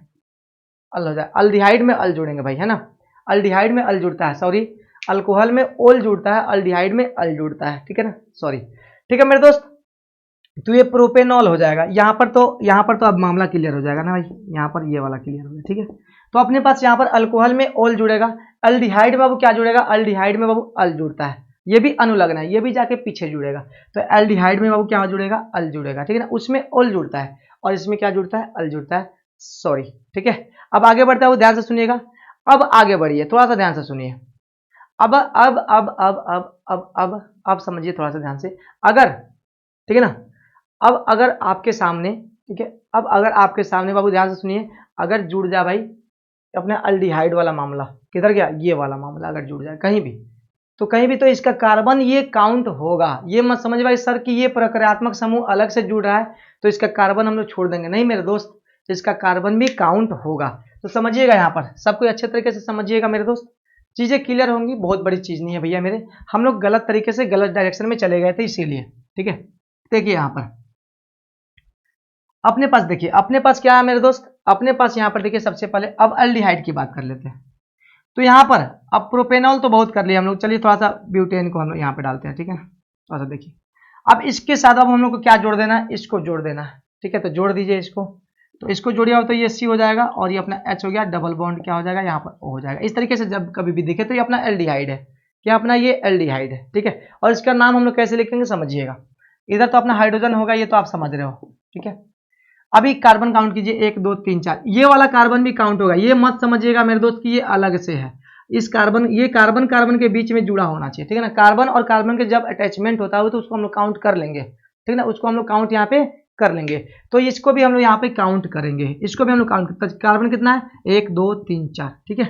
अल हो जाएगा। अल्डिहाइड में अल जोड़ेंगे भाई, है ना, अल्डिहाइड में अल जुड़ता है, सॉरी, अल्कोहल में ओल जुड़ता है, अल्डिहाइड में अल जुड़ता है, ठीक है ना, सॉरी, ठीक है मेरे दोस्त। तो ये प्रोपेनॉल हो जाएगा। यहाँ पर तो अब मामला क्लियर हो जाएगा ना भाई, यहाँ पर ये वाला क्लियर हो गया, ठीक है। तो अपने पास यहाँ पर अल्कोहल में ओल जुड़ेगा, अल्डिहाइड में बाबू क्या जुड़ेगा, अल्डिहाइड में बाबू अल जुड़ता है, ये भी अनुलग्न है, ये भी जाके पीछे जुड़ेगा। तो एल्डिहाइड में बाबू क्या जुड़ेगा, अल जुड़ेगा, ठीक है ना, उसमें ओल जुड़ता है और इसमें क्या जुड़ता है, अल जुड़ता है, सॉरी, ठीक है। अब आगे बढ़ता है वो, ध्यान से सुनिएगा, अब आगे बढ़िए, थोड़ा सा ध्यान से सुनिए। अब समझिए थोड़ा सा ध्यान से, अगर, ठीक है ना, अब अगर आपके सामने, ठीक है, अब अगर आपके सामने बाबू ध्यान से सुनिए, अगर जुड़ जाए भाई अपने अल्डिहाइड वाला मामला, किधर गया, ये वाला मामला अगर जुड़ जाए कहीं भी, तो कहीं भी, तो इसका कार्बन ये काउंट होगा। ये मत समझ भाई सर कि ये प्रक्रियात्मक समूह अलग से जुड़ रहा है तो इसका कार्बन हम लोग छोड़ देंगे, नहीं मेरे दोस्त, इसका कार्बन भी काउंट होगा। तो समझिएगा यहाँ पर सब कुछ अच्छे तरीके से समझिएगा मेरे दोस्त, चीजें क्लियर होंगी, बहुत बड़ी चीज नहीं है भैया मेरे, हम लोग गलत तरीके से गलत डायरेक्शन में चले गए थे इसीलिए, ठीक है। देखिए यहाँ पर अपने पास, देखिए अपने पास क्या है मेरे दोस्त, अपने पास यहाँ पर देखिए सबसे पहले अब अल्डिहाइड की बात कर लेते हैं। तो यहाँ पर अब प्रोपेनॉल तो बहुत कर लिया हम लोग, चलिए थोड़ा सा ब्यूटेन को हम लोग यहाँ पे डालते हैं, ठीक है, थोड़ा सा देखिए। अब इसके साथ अब हम लोग को क्या जोड़ देना है, इसको जोड़ देना है, ठीक है, तो जोड़ दीजिए इसको, तो इसको जोड़िए हो तो ये C हो जाएगा और ये अपना H हो गया, डबल बॉन्ड क्या हो जाएगा यहाँ पर O हो जाएगा। इस तरीके से जब कभी भी दिखे तो ये अपना एल्डिहाइड है, क्या अपना ये एल्डिहाइड है, ठीक है। और इसका नाम हम लोग कैसे लिखेंगे समझिएगा, इधर तो अपना हाइड्रोजन होगा, ये तो आप समझ रहे हो, ठीक है। अभी कार्बन काउंट कीजिए, 1 2 3 4, ये वाला कार्बन भी काउंट होगा, ये मत समझिएगा मेरे दोस्त कि ये अलग से है, इस कार्बन, ये कार्बन कार्बन के बीच में जुड़ा होना चाहिए, ठीक है ना, कार्बन और कार्बन के जब अटैचमेंट होता है तो उसको हम लोग काउंट कर लेंगे, ठीक है ना, उसको हम लोग काउंट यहाँ पे कर लेंगे। तो इसको भी हम लोग यहाँ पे काउंट करेंगे, इसको भी हम लोग काउंट, कार्बन कितना है, 1 2 3 4, ठीक है।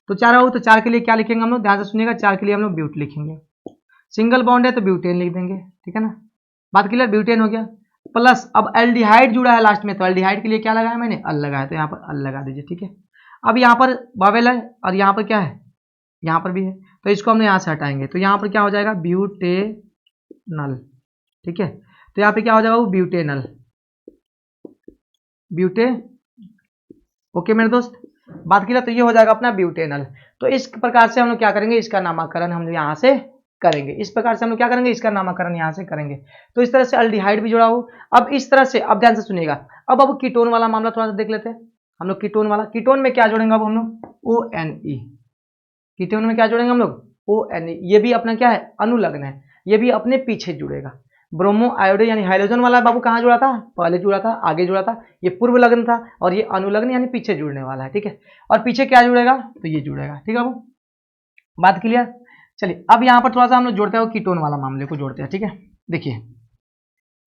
तो 4 हो तो 4 के लिए क्या लिखेंगे हम लोग, ध्यान से सुनिएगा, 4 के लिए हम लोग ब्यूट लिखेंगे, सिंगल बॉन्ड है तो ब्यूटेन लिख देंगे, ठीक है ना, बात क्लियर, ब्यूटेन हो गया। प्लस अब एल्डिहाइड जुड़ा है लास्ट में, तो एल्डिहाइड के लिए क्या लगाया मैंने, अल लगाया, तो यहाँ पर अल लगा दीजिए, ठीक है। अब यहाँ पर वावेल है और यहाँ पर क्या है, यहाँ पर भी है, तो इसको हमने यहाँ से हटाएंगे, तो यहाँ पर क्या हो जाएगा, ब्यूटेनल, ठीक है। तो यहाँ पे क्या हो जाएगा, वो ब्यूटेनल, ब्यूटे, ओके मेरे दोस्त, बात की तो ये हो जाएगा अपना ब्यूटेनल। तो इस प्रकार से हम लोग क्या करेंगे, इसका नामकरण हम लोग यहाँ से करेंगे, इस प्रकार से हम लोग क्या करेंगे, इसका नामकरण यहाँ से करेंगे। तो इस तरह से अल्डिहाइड भी जुड़ा हो। अब इस तरह से, अब ध्यान से सुनिएगा, अब कीटोन वाला मामला थोड़ा सा देख लेते हैं हम लोग। कीटोन वाला, कीटोन में क्या जोड़ेंगे अब हम लोग, ONE, कीटोन में क्या जोड़ेंगे हम लोग, ONE, ये भी अपना क्या है, अनुलग्न है, ये भी अपने पीछे जुड़ेगा। ब्रोमो आयोडीन यानी हाइड्रोजन वाला बाबू कहाँ जुड़ा था, पहले जुड़ा था, आगे जुड़ा था, ये पूर्व लग्न था, और ये अनुलग्न यानी पीछे जुड़ने वाला है, ठीक है। और पीछे क्या जुड़ेगा, तो ये जुड़ेगा, ठीक है बाबू, बात क्लियर। चलिए अब यहाँ पर थोड़ा सा हम लोग जोड़ते हैं, कीटोन वाला मामले को जोड़ते हैं, ठीक है। देखिए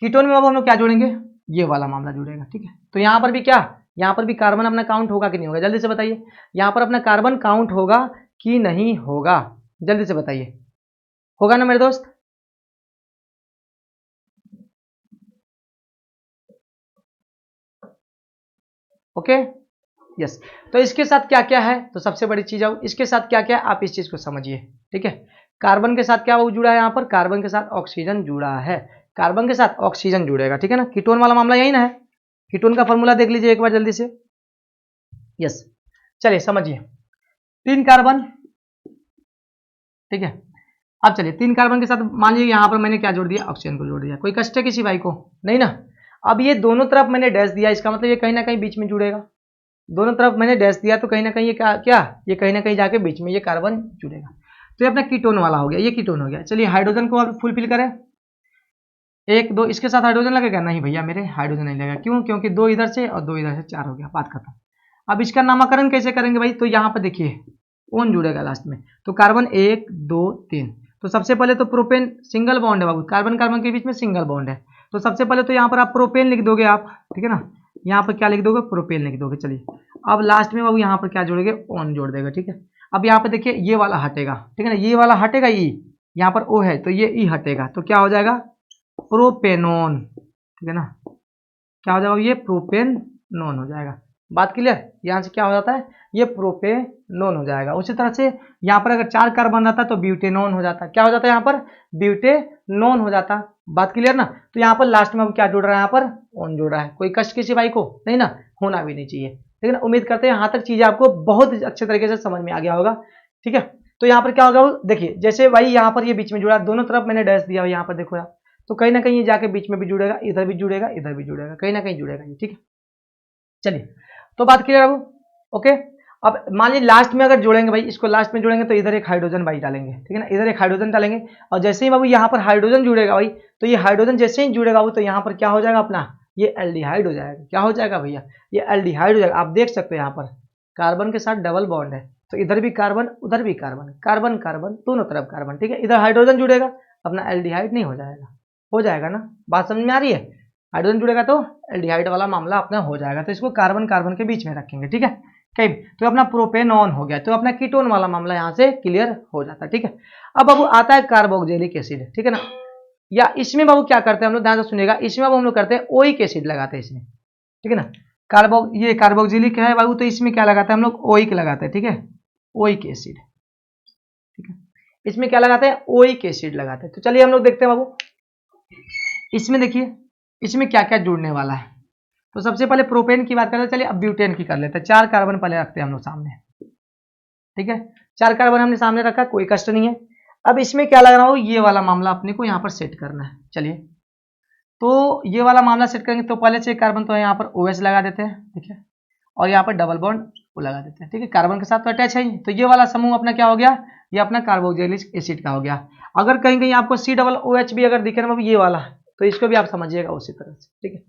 कीटोन में अब हम लोग क्या जोड़ेंगे, ये वाला मामला जुड़ेगा, ठीक है। तो यहाँ पर भी क्या, यहाँ पर भी कार्बन अपना काउंट होगा कि नहीं होगा, जल्दी से बताइए, यहाँ पर अपना कार्बन काउंट होगा कि नहीं होगा, जल्दी से बताइए, होगा ना मेरे दोस्त? Okay, yes. तो इसके साथ क्या क्या है, तो सबसे बड़ी चीज है इसके साथ क्या क्या है, आप इस चीज को समझिए, ठीक है। कार्बन के साथ क्या वो जुड़ा है, यहाँ पर कार्बन के साथ ऑक्सीजन जुड़ा है, कार्बन के साथ ऑक्सीजन जुड़ेगा, ठीक है ना। कीटोन वाला मामला यही ना है, कीटोन का फॉर्मूला देख लीजिए एक बार जल्दी से। यस, चलिए समझिए, 3 कार्बन, ठीक है। अब चलिए 3 कार्बन के साथ मान लीजिए यहाँ पर मैंने क्या जोड़ दिया, ऑक्सीजन को जोड़ दिया। कोई कष्ट है किसी भाई को? नहीं ना। अब ये दोनों तरफ मैंने डैश दिया, इसका मतलब ये कहीं ना कहीं बीच में जुड़ेगा। दोनों तरफ मैंने डैश दिया तो कहीं ना कहीं ये क्या ये कहीं ना कहीं जाके बीच में ये कार्बन जुड़ेगा। तो ये अपना कीटोन वाला हो गया, ये कीटोन हो गया। चलिए हाइड्रोजन को अब फुलफिल करें, 1 2 इसके साथ हाइड्रोजन लगेगा? नहीं भैया मेरे, हाइड्रोजन नहीं लगेगा। क्यों? क्योंकि 2 इधर से और 2 इधर से, 4 हो गया, बात खत्म। अब इसका नामकरण कैसे करेंगे भाई, तो यहाँ पर देखिए ओन जुड़ेगा लास्ट में, तो कार्बन 1 2 3। तो सबसे पहले तो प्रोपेन सिंगल बॉन्ड है बाबू, कार्बन कार्बन के बीच में सिंगल बॉन्ड है, तो सबसे पहले तो यहाँ पर आप प्रोपेन लिख दोगे आप, ठीक है ना। यहाँ पर क्या लिख दोगे, प्रोपेन लिख दोगे। चलिए अब लास्ट में बाबू यहाँ पर क्या जोड़ेंगे, ओन जोड़ देगा, ठीक है। अब यहाँ पर देखिए ये वाला हटेगा, ठीक है ना, ये वाला हटेगा, ई यहाँ पर ओ है तो ये ई हटेगा, तो क्या हो जाएगा, प्रोपेनोन, ठीक है ना। क्या हो जाएगा, ये प्रोपेनोन हो जाएगा। बात क्लियर? यहाँ से क्या हो जाता है, ये प्रोपेनोन हो जाएगा। उसी तरह से यहाँ पर अगर 4 कार्बन रहता तो ब्यूटेनोन हो जाता। क्या हो जाता है यहाँ पर, ब्यूटेनोन हो जाता। बात क्लियर ना। तो यहाँ पर लास्ट में अब क्या जुड़ रहा है, यहाँ पर ओन जुड़ रहा है। कोई कष्ट किसी भाई को? नहीं ना, होना भी नहीं चाहिए, ठीक है ना। उम्मीद करते हैं यहाँ तक चीजें आपको बहुत अच्छे तरीके से समझ में आ गया होगा, ठीक है। तो यहाँ पर क्या होगा, देखिए जैसे भाई यहाँ पर ये बीच में जुड़ा, दोनों तरफ मैंने डैश दिया, यहाँ पर देखो यार, तो कहीं ना कहीं ये जाके बीच में भी जुड़ेगा, इधर भी जुड़ेगा, इधर भी जुड़ेगा, कहीं ना कहीं जुड़ेगा ये, ठीक है। चलिए तो बात क्लियर है अब, ओके। अब मान लीजिए लास्ट में अगर जोड़ेंगे भाई, इसको लास्ट में जोड़ेंगे तो इधर एक हाइड्रोजन भाई डालेंगे, ठीक है ना, इधर एक हाइड्रोजन डालेंगे। और जैसे ही बाबू यहाँ पर हाइड्रोजन जुड़ेगा भाई, तो ये हाइड्रोजन जैसे ही जुड़ेगा वो, तो यहाँ पर क्या हो जाएगा अपना, ये एल्डिहाइड हो जाएगा। क्या हो जाएगा भैया, ये एल्डिहाइड हो जाएगा। आप देख सकते हो यहाँ पर कार्बन के साथ डबल बॉन्ड है, तो इधर भी कार्बन उधर भी कार्बन, कार्बन कार्बन दोनों तरफ कार्बन, ठीक है। इधर हाइड्रोजन जुड़ेगा, अपना एल्डिहाइड नहीं हो जाएगा? हो जाएगा ना, बात समझ में आ रही है। हाइड्रोजन जुड़ेगा तो एल्डिहाइड वाला मामला अपना हो जाएगा, तो इसको कार्बन कार्बन के बीच में रखेंगे, ठीक है। कहीं तो अपना प्रोपेनॉन हो गया, तो अपना कीटोन वाला मामला यहाँ से क्लियर हो जाता है, ठीक है। अब बाबू आता है कार्बोक्सिलिक एसिड, ठीक है ना। या इसमें बाबू क्या करते हैं हम लोग, ध्यान से सुनिएगा, इसमें बाबू हम लोग करते हैं ओइक एसिड लगाते हैं इसमें, ठीक है ना। ये कार्बोक्सिलिक है बाबू, तो इसमें क्या लगाते हैं हम लोग, ओइक लगाते हैं, ठीक है, ओइक एसिड, ठीक है। इसमें क्या लगाते हैं, ओइक एसिड लगाते हैं। तो चलिए हम लोग देखते हैं बाबू, इसमें देखिए इसमें क्या क्या जुड़ने वाला है। तो सबसे पहले प्रोपेन की बात करते हैं, चलिए अब ब्यूटेन की कर लेते हैं। 4 कार्बन पहले रखते हैं हम लोग सामने, ठीक है। 4 कार्बन हमने सामने रखा, कोई कष्ट नहीं है। अब इसमें क्या लग रहा हो, ये वाला मामला अपने को यहाँ पर सेट करना है। चलिए तो ये वाला मामला सेट करेंगे, तो पहले से कार्बन तो यहाँ पर OH लगा देते हैं, ठीक है, और यहाँ पर डबल बॉन्ड वो लगा देते हैं, ठीक है। कार्बन के साथ तो अटैच है ही, तो ये वाला समूह अपना क्या हो गया, ये अपना कार्बोक्सिलिक एसिड का हो गया। अगर कहीं कहीं आपको COOH भी अगर दिखे ना बाबू, ये वाला, तो इसको भी आप समझिएगा उसी तरह से, ठीक है।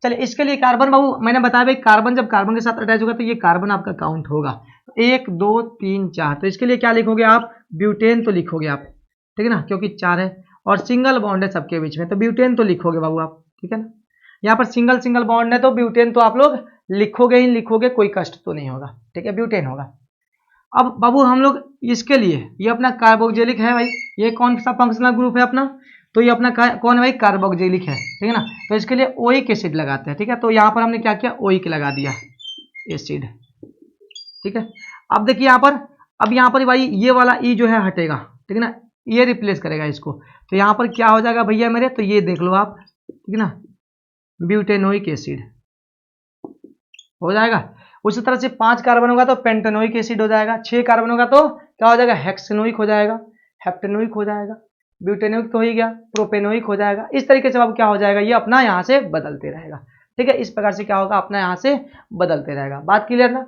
चलिए इसके लिए कार्बन बाबू मैंने बताया भाई, कार्बन जब कार्बन के साथ अटैच होगा तो ये कार्बन आपका काउंट होगा 1 2 3 4। तो इसके लिए क्या लिखोगे आप, ब्यूटेन तो लिखोगे आप, ठीक है ना, क्योंकि 4 है और सिंगल बॉन्ड है सबके बीच में, तो ब्यूटेन तो लिखोगे बाबू आप, ठीक है ना। यहाँ पर सिंगल सिंगल बॉन्ड है तो ब्यूटेन तो आप लोग लिखोगे ही लिखोगे, कोई कष्ट तो नहीं होगा, ठीक है, ब्यूटेन होगा। अब बाबू हम लोग इसके लिए, ये अपना कार्बोक्सिलिक है भाई, ये कौन सा फंक्शनल ग्रुप है अपना, तो ये अपना कौन है भाई, कार्बोक्सिलिक है, ठीक है ना। तो इसके लिए ओइक एसिड लगाते हैं, ठीक है। तो यहाँ पर हमने क्या किया, ओइक लगा दिया एसिड, ठीक है। अब देखिए यहाँ पर, अब यहाँ पर भाई ये वाला ई जो है हटेगा, ठीक है ना, ये रिप्लेस करेगा इसको। तो यहाँ पर क्या हो जाएगा भैया मेरे, तो ये देख लो आप, ठीक है ना, ब्यूटेनोइक एसिड हो जाएगा। उसी तरह से 5 कार्बन होगा तो पेंटेनोइक एसिड हो जाएगा, 6 कार्बन होगा तो क्या हो जाएगा, हेक्सेनोइक हो जाएगा, हेप्टेनोइक हो जाएगा, ब्यूटेनोइक तो हो ही गया, प्रोपेनोइक हो जाएगा। इस तरीके से अब क्या हो जाएगा, ये अपना यहाँ से बदलते रहेगा, ठीक है। इस प्रकार से क्या होगा, अपना यहाँ से बदलते रहेगा। बात क्लियर ना।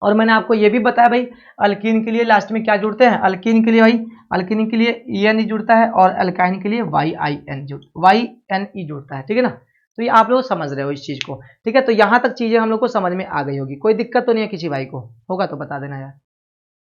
और मैंने आपको ये भी बताया भाई, अल्कीन के लिए लास्ट में क्या जुड़ते हैं, अल्कीन के लिए भाई, अल्कीन के लिए EN जुड़ता है और अल्काइन के लिए YIN जुड़ता है, ठीक है ना। तो ये आप लोग समझ रहे हो इस चीज को, ठीक है। तो यहाँ तक चीजें हम लोग को समझ में आ गई होगी, कोई दिक्कत तो नहीं है किसी भाई को, होगा तो बता देना यार,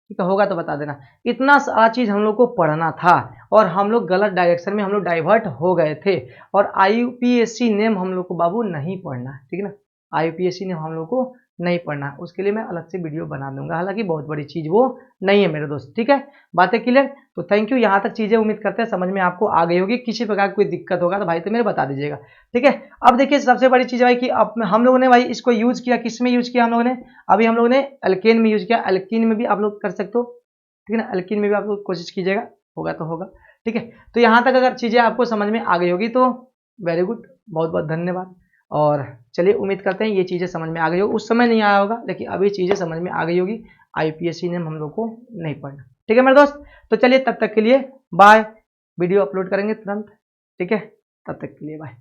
ठीक है, होगा तो बता देना। इतना सारा चीज हम लोग को पढ़ना था और हम लोग गलत डायरेक्शन में हम लोग डाइवर्ट हो गए थे, और IUPAC नेम हम लोग को बाबू नहीं पढ़ना, ठीक है ना, IUPAC नेम हम लोग को नहीं पढ़ना, उसके लिए मैं अलग से वीडियो बना दूंगा। हालांकि बहुत बड़ी चीज़ वो नहीं है मेरे दोस्त, ठीक है, बातें क्लियर। तो थैंक यू, यहाँ तक चीज़ें उम्मीद करते हैं समझ में आपको आ गई होगी। किसी प्रकार की कोई दिक्कत होगा तो भाई तो मेरे बता दीजिएगा, ठीक है। अब देखिए सबसे बड़ी चीज़ भाई कि अब हम लोगों ने भाई इसको यूज़ किया, किस में यूज़ किया हम लोगों ने, अभी हम लोगों ने एल्केन में यूज़ किया। एल्कीन में भी आप लोग कर सकते हो, ठीक है ना, एल्कीन में भी आप लोग कोशिश कीजिएगा, होगा तो होगा, ठीक है। तो यहाँ तक अगर चीज़ें आपको समझ में आ गई होगी तो वेरी गुड, बहुत बहुत धन्यवाद। और चलिए उम्मीद करते हैं ये चीज़ें समझ में आ गई होगी। उस समय नहीं आया होगा लेकिन अभी चीज़ें समझ में आ गई होगी। आईपीएससी ने हम लोग को नहीं पढ़ना, ठीक है मेरे दोस्त। तो चलिए तब तक के लिए बाय, वीडियो अपलोड करेंगे तुरंत, ठीक है, तब तक के लिए बाय।